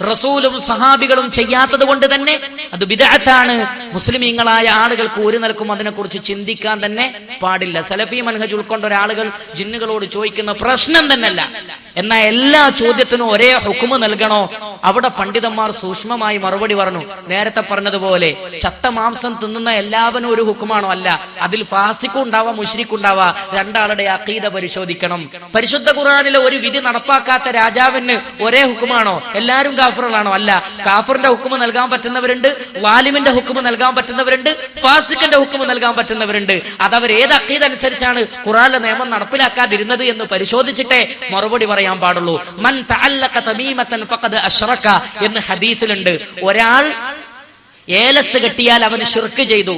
റസൂലും സഹാബികളും ചെയ്യാത്തത് കൊണ്ട് തന്നെ അത് ബിദ്അത്താണ്. മുസ്ലിമീങ്ങളായ ആളുകൾക്ക് ഒരു നിലക്കും അതിനെക്കുറിച്ച് ചിന്തിക്കാൻ തന്നെ പാടില്ല. സലഫി മൻഹജ് ഉൾക്കൊണ്ട ഒരാളുകൾ ജിന്നുകളോട് ചോദിക്കുന്ന പ്രശ്നം തന്നെയല്ല. എന്നാൽ എല്ലാ ചോദ്യത്തിനും ഒരേ ഹുക്മ് നൽകണോ? അവിടെ പണ്ഡിതന്മാർ സൂക്ഷ്മമായി മറുപടി പറഞ്ഞു. നേരത്തെ പറഞ്ഞതുപോലെ ചത്ത മാംസം തിന്നുന്ന എല്ലാവരും ഒരു ഹുക്കുമാണോ? അല്ല. അതിൽ ഫാസിഖും ഉണ്ടാവാം, മുശ്രിക്കും ഉണ്ടാവാം. രണ്ടാളുടെ അഖീദ പരിശോധിക്കണം. പരിശുദ്ധ ഖുർആനിലെ ഒരു വിധി നടപ്പാക്കാത്ത രാജാവിന് ഒരേ ഹുക്കുമാണോ? എല്ലാവരും കാഫിറുകളാണോ? അല്ല. കാഫിറിന്റെ ഹുക്കുമ് നൽകാൻ പറ്റുന്നവരുണ്ട്, വാലിമിന്റെ ഹുക്കുമ് നൽകാൻ പറ്റുന്നവരുണ്ട്, ഫാസിഖിന്റെ ഹുക്കുമ് നൽകാൻ പറ്റുന്നവരുണ്ട്. അതവർ ഏത് അഖീദ അനുസരിച്ചാണ് ഖുർആനിലെ നിയമം നടപ്പിലാക്കാതിരുന്നത് എന്ന് പരിശോധിച്ചിട്ടേ മറുപടി പറയാൻ പാടുള്ളൂ. മൻ തഅല്ലഖ തമീമതൻ ഫഖദ് അശ്റക എന്ന് ഹദീസിലുണ്ട്. ഒരാൾ ഏലസ് കെട്ടിയാൽ അവന് ശിർക്ക് ചെയ്തു.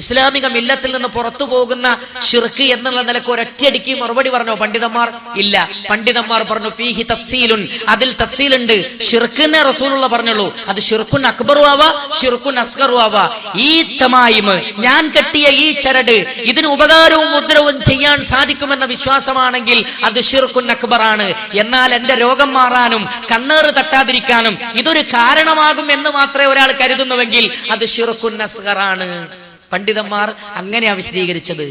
ഇസ്ലാമിക മില്ലത്തിൽ നിന്ന് പുറത്തു പോകുന്ന ശിർക്ക് എന്നുള്ള നിലക്ക് ഒരൊറ്റയടിക്ക് മറുപടി പറഞ്ഞോ പണ്ഡിതന്മാർ? ഇല്ല. പണ്ഡിതന്മാർ പറഞ്ഞു ഫീഹി തഫ്സീലുൻ, അതിൽ തഫ്സീലുണ്ട്. ശിർക്കിനെ റസൂലുള്ള പറഞ്ഞുള്ളൂ. അത് ശിർക്കുൻ അക്ബറു ആവാ, ശിർക്കുൻ അസ്ഗറു ആവാ. ഈ തമായിമ്, ഞാൻ കെട്ടിയ ഈ ചരട്, ഇതിന് ഉപകാരവും മുദ്രവും ചെയ്യാൻ സാധിക്കുമെന്ന വിശ്വാസമാണെങ്കിൽ അത് ശിർക്കുൻ അക്ബറാണ്. എന്നാൽ എന്റെ രോഗം മാറാനും കണ്ണേറ് തട്ടാതിരിക്കാനും ഇതൊരു കാരണമാകും എന്ന് മാത്രമേ ഒരാൾ കരുതുന്നുവെങ്കിൽ അത് ശിർക്കുൻ അസ്ഗറാണ്. പണ്ഡിതന്മാർ അങ്ങനെയാ വിശദീകരിച്ചത്.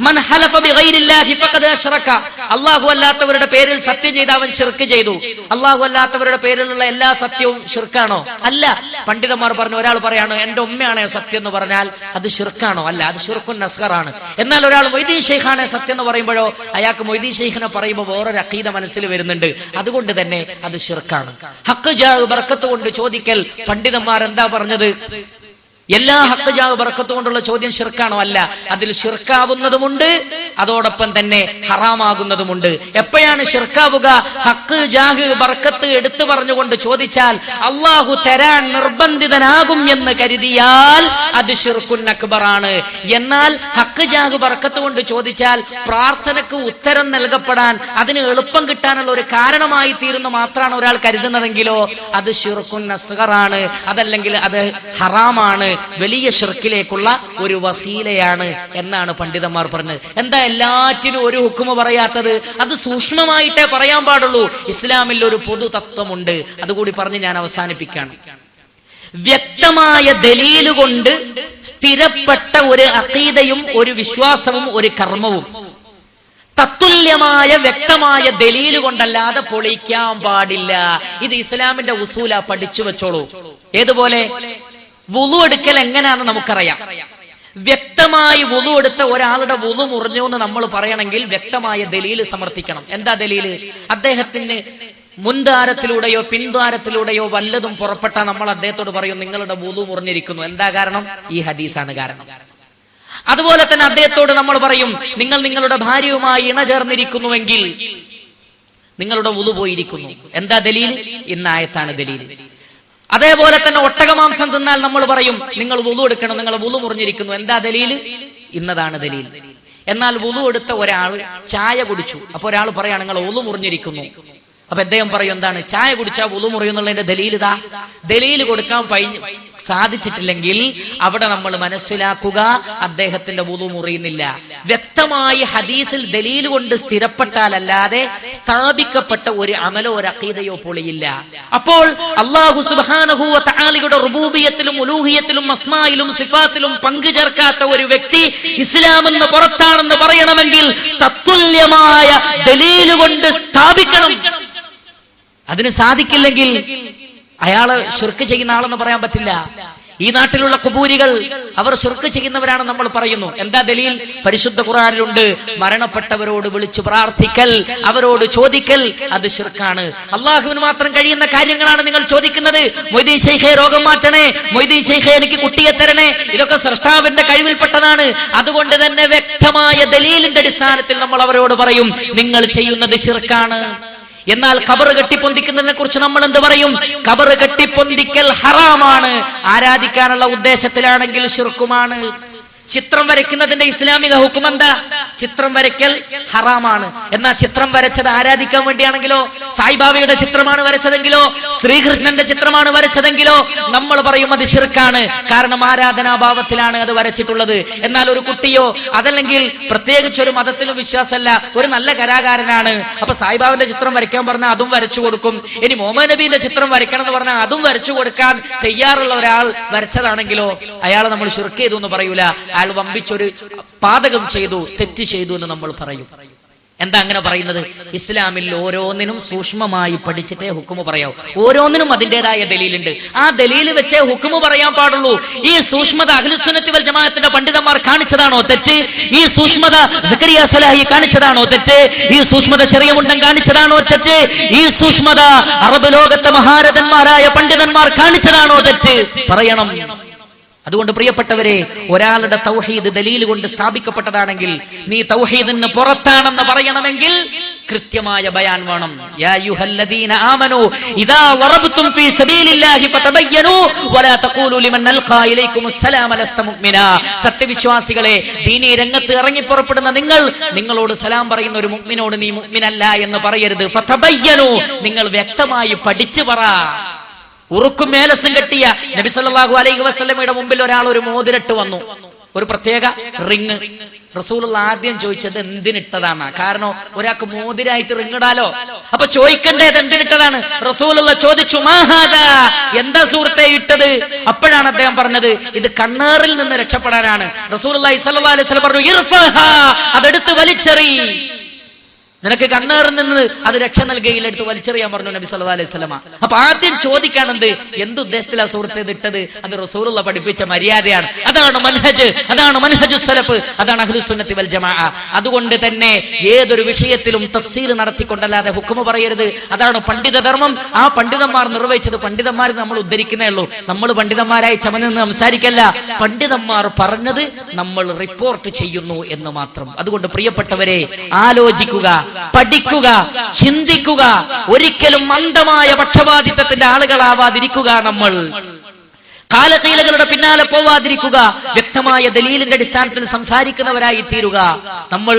മൻ ഹലഫ ബിഗൈരില്ലാഹി ഫഖദ് അശ്റക, അല്ലാഹു അല്ലാത്തവരുടെ പേരിൽ സത്യം ചെയ്ത അവൻ ശിർക്ക് ചെയ്തു. അല്ലാഹു അല്ലാത്തവരുടെ പേരിലുള്ള എല്ലാ സത്യവും ശിർക്കാണോ? അല്ല. പണ്ഡിതന്മാർ പറഞ്ഞു, ഒരാൾ പറയാണ് എന്റെ ഉമ്മയാണ് സത്യം എന്ന് പറഞ്ഞാൽ അത് ശിർക്കാണോ? അല്ല, അത് ശിർക്കുൻ അസ്ഗറാണ്. എന്നാൽ ഒരാൾ മൊയ്തീൻ ശൈഖാണ് സത്യം എന്ന് പറയുമ്പോഴോ അയാൾക്ക് മൊയ്തീൻ ശൈഖിനെ പറയുമ്പോൾ വേറൊരു അഖീദ മനസ്സിൽ വരുന്നുണ്ട്. അതുകൊണ്ട് തന്നെ അത് ശിർക്കാണ്. ഹഖ് ജാഹ് ബർക്കത്ത് കൊണ്ട് ചോദിക്കൽ, പണ്ഡിതന്മാർ എന്താ പറഞ്ഞത്? എല്ലാ ഹഖ് ജാഹ് ബർക്കത്ത് കൊണ്ടുള്ള ചോദ്യം ശിർക്കാണോ? അല്ല. അതിൽ ശിർക്കാവുന്നതുമുണ്ട്, അതോടൊപ്പം തന്നെ ഹറാമാകുന്നതുമുണ്ട്. എപ്പോഴാണ് ശിർക്കാവുക? ഹഖ് ജാഹ് ബർക്കത്ത് എടുത്തു പറഞ്ഞുകൊണ്ട് ചോദിച്ചാൽ അള്ളാഹു തരാൻ നിർബന്ധിതനാകും എന്ന് കരുതിയാൽ അത് ശിർക്കുൻ അക്ബറാണ്. എന്നാൽ ഹഖ് ജാഹ് ബർക്കത്ത് കൊണ്ട് ചോദിച്ചാൽ പ്രാർത്ഥനക്ക് ഉത്തരം നൽകപ്പെടാൻ, അതിന് എളുപ്പം കിട്ടാനുള്ള ഒരു കാരണമായി തീരുന്ന മാത്രമാണ് ഒരാൾ കരുതുന്നതെങ്കിലോ അത് ശിർക്കുൻ അസ്ഗറാണ്. അതല്ലെങ്കിൽ അത് ഹറാമാണ്, വലിയ ശിർക്കിലേക്കുള്ള ഒരു വസീലയാണ് എന്നാണ് പണ്ഡിതന്മാർ പറഞ്ഞത്. എന്താ എല്ലാറ്റിനും ഒരു ഹുക്കുമ പറയാത്തത്? അത് സൂക്ഷ്മമായിട്ടേ പറയാൻ പാടുള്ളൂ. ഇസ്ലാമിൽ ഒരു പൊതു തത്വമുണ്ട്. അതുകൂടി പറഞ്ഞ് ഞാൻ അവസാനിപ്പിക്കാണ്. വ്യക്തമായ ദലീല് കൊണ്ട് സ്ഥിരപ്പെട്ട ഒരു അഖീദയും ഒരു വിശ്വാസവും ഒരു കർമ്മവും തത്തുല്യമായ വ്യക്തമായ ദലീല് കൊണ്ടല്ലാതെ പൊളിക്കാൻ പാടില്ല. ഇത് ഇസ്ലാമിന്റെ ഉസൂല, പഠിച്ചു വെച്ചോളൂ. ഏതുപോലെ വുളു എടുക്കൽ എങ്ങനെയാണെന്ന് നമുക്കറിയാം. വ്യക്തമായി വുളു എടുത്ത ഒരാളുടെ വുളു മുറിഞ്ഞു എന്ന് നമ്മൾ പറയണമെങ്കിൽ വ്യക്തമായ ദലീല് സമർത്ഥിക്കണം. എന്താ ദലീല്? അദ്ദേഹത്തിന് മുൻദ്വാരത്തിലൂടെയോ പിൻദ്വാരത്തിലൂടെയോ വല്ലതും പുറപ്പെട്ടാൽ നമ്മൾ അദ്ദേഹത്തോട് പറയും നിങ്ങളുടെ വുളു മുറിഞ്ഞിരിക്കുന്നു. എന്താ കാരണം? ഈ ഹദീസാണ് കാരണം. അതുപോലെ തന്നെ അദ്ദേഹത്തോട് നമ്മൾ പറയും നിങ്ങൾ നിങ്ങളുടെ ഭാര്യയുമായി ഇണചേർന്നിരിക്കുന്നുവെങ്കിൽ നിങ്ങളുടെ വുളു പോയിരിക്കുന്നു. എന്താ ദലീൽ? ഇന്നായത്താണ് ദലീൽ. അതേപോലെ തന്നെ ഒട്ടകമാംസം തിന്നാൽ നമ്മൾ പറയും നിങ്ങൾ വുളു എടുക്കണം, നിങ്ങൾ വുളു മുറിഞ്ഞിരിക്കുന്നു. എന്താ ദലീൽ? ഇന്നതാണ് ദലീൽ. എന്നാൽ വുളു എടുത്ത ഒരാൾ ചായ കുടിച്ചു. അപ്പൊ ഒരാൾ പറയാണ് നിങ്ങൾ വുളു മുറിഞ്ഞിരിക്കുന്നു. അപ്പൊ അദ്ദേഹം പറയും എന്താണ്? ചായ കുടിച്ചാൽ വുളു മുറിയുന്നുള്ളതിന്റെ ദലീൽ ഇതാ. ദലീൽ കൊടുക്കാൻ സാധിച്ചിട്ടില്ലെങ്കിൽ അവിടെ നമ്മൾ മനസ്സിലാക്കുക അദ്ദേഹത്തിന്റെ വുളു മുറിയുന്നില്ല. വ്യക്തമായി ഹദീസിൽ ദലീൽ കൊണ്ട് സ്ഥിരപ്പെട്ടാലല്ലാതെ സ്ഥാപിക്കപ്പെട്ട ഒരു അമലോ ഒരു അഖീദയോ പൊളിയില്ല. അപ്പോൾ അല്ലാഹു സുബ്ഹാനഹു വ തആലയുടെ റുബൂബിയത്തിലും ഉലൂഹിയത്തിലും അസ്മായിലും സിഫാത്തിലും പങ്കു ചേർക്കാത്ത ഒരു വ്യക്തി ഇസ്ലാമെന്ന് പുറത്താണെന്ന് പറയണമെങ്കിൽ തത്തുല്യമായ ദലീൽ കൊണ്ട് സ്ഥാപിക്കണം. അതിന് സാധിക്കില്ലെങ്കിൽ അയാള് ശിർക്ക് ചെയ്യുന്ന ആളെന്ന് പറയാൻ പറ്റില്ല. ഈ നാട്ടിലുള്ള ഖുബൂരികൾ അവർ ശിർക്ക് ചെയ്യുന്നവരാണ് നമ്മൾ പറയുന്നു. എന്താ ദലീൽ? പരിശുദ്ധ ഖുർആനിലുണ്ട്, മരണപ്പെട്ടവരോട് വിളിച്ചു പ്രാർത്ഥിക്കൽ, അവരോട് ചോദിക്കൽ, അത് ശിർക്കാണ്. അള്ളാഹുവിന് മാത്രം കഴിയുന്ന കാര്യങ്ങളാണ് നിങ്ങൾ ചോദിക്കുന്നത്. മൊയ്തീൻ ശൈഖേ രോഗം മാറ്റണേ, മൊയ്തീൻ ശൈഖേ എനിക്ക് കുട്ടിയെ തരണേ, ഇതൊക്കെ സ്രഷ്ടാവിന്റെ കഴിവിൽപ്പെട്ടതാണ്. അതുകൊണ്ട് തന്നെ വ്യക്തമായ ദലീലിന്റെ അടിസ്ഥാനത്തിൽ നമ്മൾ അവരോട് പറയും, നിങ്ങൾ ചെയ്യുന്നത് ശിർക്കാണ്. എന്നാൽ ഖബർ കെട്ടിപ്പൊന്തിക്കുന്നതിനെ കുറിച്ച് നമ്മൾ എന്ത് പറയും? ഖബർ കെട്ടിപ്പൊന്തിക്കൽ ഹറാമാണ്. ആരാധിക്കാനുള്ള ഉദ്ദേശത്തിലാണെങ്കിൽ ശിർക്കുമാണ്. ചിത്രം വരയ്ക്കുന്നതിന്റെ ഇസ്ലാമിക ഹുക്കം എന്താ? ചിത്രം വരയ്ക്കൽ ഹറാമാണ്. എന്നാൽ ചിത്രം വരച്ചത് ആരാധിക്കാൻ വേണ്ടിയാണെങ്കിലോ, സായിബാബയുടെ ചിത്രമാണ് വരച്ചതെങ്കിലോ, ശ്രീകൃഷ്ണന്റെ ചിത്രമാണ് വരച്ചതെങ്കിലോ നമ്മൾ പറയും അത് ശിർക്കാണ്. കാരണം ആരാധനാഭാവത്തിലാണ് അത് വരച്ചിട്ടുള്ളത്. എന്നാൽ ഒരു കുട്ടിയോ അതല്ലെങ്കിൽ പ്രത്യേകിച്ച് ഒരു മതത്തിലും വിശ്വാസമല്ല, ഒരു നല്ല കലാകാരനാണ്, അപ്പൊ സായിബാബിന്റെ ചിത്രം വരയ്ക്കാൻ പറഞ്ഞാൽ അതും വരച്ചു കൊടുക്കും. ഇനി മുഹമ്മദ് നബീന്റെ ചിത്രം വരയ്ക്കണം എന്ന് പറഞ്ഞാൽ അതും വരച്ചു കൊടുക്കാൻ തയ്യാറുള്ള ഒരാൾ വരച്ചതാണെങ്കിലോ അയാളെ നമ്മൾ ശിർക്ക് ചെയ്തു എന്ന് പറയൂല. അയാൾ വമ്പിച്ചൊരു പാതകം ചെയ്തു, തെറ്റ് ചെയ്തു എന്ന് നമ്മൾ പറയും. എന്താ അങ്ങനെ പറയുന്നത്? ഇസ്ലാമിൽ ഓരോന്നിനും സൂക്ഷ്മമായി പഠിച്ചിട്ടേ ഹുക്കുമ് പറയാവൂ. ഓരോന്നിനും അതിൻ്റെതായ ദലീലുണ്ട്. ആ ദലീല് വെച്ചേ ഹുക്കുമ് പറയാൻ പാടുള്ളൂ. ഈ സൂക്ഷ്മത അഹ്ലുസുന്നത്തി വൽ ജമാഅത്തിന്റെ പണ്ഡിതന്മാർ കാണിച്ചതാണോ തെറ്റ്? ഈ സൂക്ഷ്മത സക്കരിയ സ്വലാഹി കാണിച്ചതാണോ തെറ്റ്? ഈ സൂക്ഷ്മത ചെറിയ മുണ്ടൻ കാണിച്ചതാണോ തെറ്റ്? ഈ സൂക്ഷ്മത അറബ് ലോകത്തെ മഹാരഥന്മാരായ പണ്ഡിതന്മാർ കാണിച്ചതാണോ തെറ്റ്? പറയണം. അതുകൊണ്ട് പ്രിയപ്പെട്ടവരെ, ഒരാളുടെ തൗഹീദ് ദലീൽ കൊണ്ട് സ്ഥാപിക്കപ്പെട്ടതാണെങ്കിൽ നീ തൗഹീദിന് പുറത്താണെന്ന് പറയണമെങ്കിൽ കൃത്യമായ ബയാൻ വേണം. യാ അയ്യുഹല്ലദീന ആമനൂ ഇദാ വറബ്തും ഫീ സബീലില്ലാഹി ഫതബയ്യനൂ വലാ തഖൂലൂ ലിമൻ അൽഖാ ഇലൈക്കുമുസ് സലാമ ലസ്ത മുഅ്മിനാ. സത്യവിശ്വാസികളെ, ദീനീ രംഗത്ത് ഇറങ്ങി പുറപ്പെടുന്ന നിങ്ങളോട് സലാം പറയുന്ന ഒരു മുഅ്മിനോട് നീ മുഅ്മിനല്ല എന്ന് പറയരുത്. ഫതബയ്യനൂ, നിങ്ങൾ വ്യക്തമായി പഠിച്ചു പറ. ഉറുക്കും മേലസും കെട്ടിയ നബി സല്ലല്ലാഹു അലൈഹി വസല്ലമയുടെ മുമ്പിൽ ഒരാൾ ഒരു മോതിരട്ട് വന്നു, ഒരു പ്രത്യേക റിങ്. റസൂലുള്ള ആദ്യം ചോദിച്ചത് എന്തിനിട്ടതാണ്? കാരണം ഒരാൾക്ക് മോതിരായിട്ട് റിങ്ങിടാലോ, അപ്പൊ ചോദിക്കേണ്ടത് എന്തിനിട്ടതാണ്? റസൂലുള്ള ചോദിച്ചു, മാഹാദാ, എന്താ സുഹൃത്തെ ഇട്ടത്? അപ്പോഴാണ് അദ്ദേഹം പറഞ്ഞത്, ഇത് കണ്ണേറിൽ നിന്ന് രക്ഷപ്പെടാനാണ്. റസൂലുള്ളാഹി സ്വല്ലല്ലാഹു അലൈഹി വസല്ലം പറഞ്ഞു, ഇർഫഹാ, അതെടുത്ത് വലിച്ചെറി, നിനക്ക് കണ്ണേറിൽ നിന്ന് അത് രക്ഷ നൽകുകയില്ല, എടുത്ത് വലിച്ചെറിയാൻ പറഞ്ഞു നബി സല്ലല്ലാഹു അലൈഹി വസല്ലം. അപ്പൊ ആദ്യം ചോദിക്കാണെന്ത്, എന്തുദ്ദേശത്തിലാ സുഹൃത്തെ ഇട്ടത്? അത് റസൂലുള്ള പഠിപ്പിച്ച മര്യാദയാണ്. അതാണ് മനഹജ്, അതാണ് മനഹജു സലഫ്, അതാണ് അഹ്ലുസുന്നത്തി വൽ ജമാഅ. അതുകൊണ്ട് തന്നെ ഏതൊരു വിഷയത്തിലും തഫ്സീർ നടത്തിക്കൊണ്ടല്ലാതെ ഹുക്മ പറയരുത്. അതാണ് പണ്ഡിത ധർമ്മം. ആ പണ്ഡിതന്മാർ നിർവഹിച്ചത് പണ്ഡിതന്മാർ നമ്മൾ ഉദ്ധരിക്കുന്നേ ഉള്ളൂ. നമ്മൾ പണ്ഡിതന്മാരായി ചമഞ്ഞെന്ന് സംസാരിക്കല്ല. പണ്ഡിതന്മാർ പറഞ്ഞത് നമ്മൾ റിപ്പോർട്ട് ചെയ്യുന്നു എന്ന് മാത്രം. അതുകൊണ്ട് പ്രിയപ്പെട്ടവരെ, ആലോചിക്കുക, പഠിക്കുക, ചിന്തിക്കുക. ഒരിക്കലും അന്ധമായ പക്ഷപാതിത്വത്തിന്റെ ആളുകളാവാതിരിക്കുക. നമ്മൾ കാലകീലകളുടെ പിന്നാലെ പോവാതിരിക്കുക. വ്യക്തമായ ദലീലിന്റെ അടിസ്ഥാനത്തിൽ സംസാരിക്കുന്നവരായി തീരുക. നമ്മൾ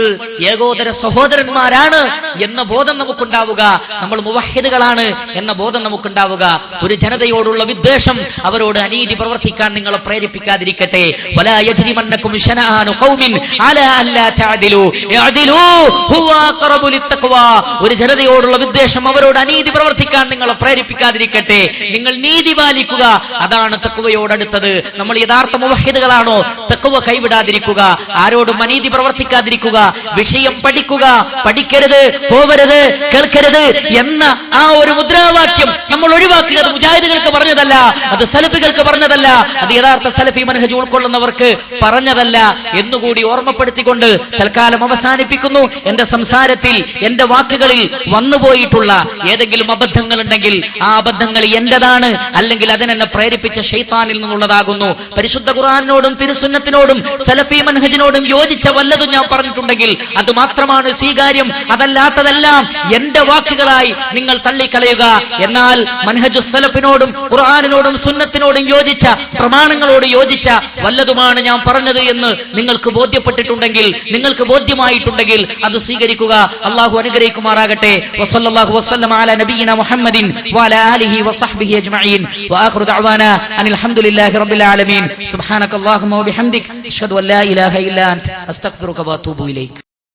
ഏകോദര സഹോദരന്മാരാണ് എന്ന ബോധം നമുക്കുണ്ടാവുക. നമ്മൾ മുവഹിദുകളാണ് എന്ന ബോധം നമുക്കുണ്ടാവുക. ഒരു ജനതയോടുള്ള വിദ്വേഷം, അവരോട് അനീതി പ്രവർത്തിക്കാൻ നിങ്ങളെ പ്രേരിപ്പിക്കാതിരിക്കട്ടെ. വലാ യജ്രിമന്നകും ശനആനു ഖൗമിൻ അലാ അല്ലാ തഅദിലു യഅദിലു ഹുവ അഖറബു ലിത്തഖ്വാ. ഒരു ജനതയോടുള്ള വിദ്വേഷം, അവരോട് അനീതി പ്രവർത്തിക്കാൻ നിങ്ങളെ പ്രേരിപ്പിക്കാതിരിക്കട്ടെ. നിങ്ങൾ നീതി പാലിക്കുക. അതാണ് തഖ്വയോടടുത്തത്. നമ്മൾ യഥാർത്ഥ മുവഹിദുകളാണോ? തഖ്വ കൈവിടാതിരിക്കുക, ആരോടും അനീതി പ്രവർത്തിക്കാതിരിക്കുക, വിഷയം പഠിക്കുക. പഠിക്കരുത്, പോവരുത്, കേൾക്കരുത് എന്ന ആ ഒരു മുദ്രാവാക്യം നമ്മൾ ഒഴിവാക്കുക. അത് മുജാഹിദുകൾക്ക് പറഞ്ഞതല്ല, അത് സലഫികൾക്ക് പറഞ്ഞതല്ല, അത് യഥാർത്ഥ സലഫി മനഹജ് ഉൾക്കൊള്ളുന്നവർക്ക് പറഞ്ഞതല്ല എന്നുകൂടി ഓർമ്മപ്പെടുത്തിക്കൊണ്ട് തൽക്കാലം അവസാനിപ്പിക്കുന്നു. എന്റെ സംസാരത്തിൽ, എന്റെ വാക്കുകളിൽ വന്നുപോയിട്ടുള്ള ഏതെങ്കിലും അബദ്ധങ്ങൾ ഉണ്ടെങ്കിൽ ആ അബദ്ധങ്ങൾ എന്റേതാണ്, അല്ലെങ്കിൽ അതിനെന്നെ പ്രേരിപ്പിച്ച ശൈത്താനിൽ നിന്നുള്ളതാകുന്നു. പരിശുദ്ധ ഖുർആനിനോടും ഖുർആനിനും സുന്നത്തിനോടും സലഫി മൻഹജിനോടും യോജിച്ച വല്ലതും ഞാൻ പറഞ്ഞിട്ടുണ്ടെങ്കിൽ അത് മാത്രമാണ് സ്വീകാര്യം. അതല്ലാത്തതെല്ലാം എന്റെ വാക്കുകളായി നിങ്ങൾ തള്ളിക്കളയുക. എന്നാൽ മൻഹജുസ് സലഫിനോടും ഖുർആനിനോടും സുന്നത്തിനോടും യോജിച്ച, പ്രമാണങ്ങളോട് യോജിച്ച വല്ലതുമാണ് ഞാൻ പറഞ്ഞത് എന്ന് നിങ്ങൾക്ക് ബോധ്യപ്പെട്ടിട്ടുണ്ടെങ്കിൽ, നിങ്ങൾക്ക് ബോധ്യമായിട്ടുണ്ടെങ്കിൽ അത് സ്വീകരിക്കുക. അള്ളാഹു അനുഗ്രഹിക്കുമാറാകട്ടെ. വസല്ലല്ലാഹു വസല്ലമ അലാ നബിയിന മുഹമ്മദിൻ വഅലാ ആലിഹി വസഹ്ബിഹി അജ്മഈൻ വആഖിറു ദഅവാനാ അനിൽ ഹംദുലില്ലാഹി റബ്ബിൽ ആലമീൻ. സുബ്ഹാനകല്ലാഹുമ്മ വബിഹംദിക അഷ്ഹദു അൻ ലാ ഇലാഹ ഇല്ലാ അൻത അസ്തഗ്ഫിറുക വഅതൂബു ഇലൈക്.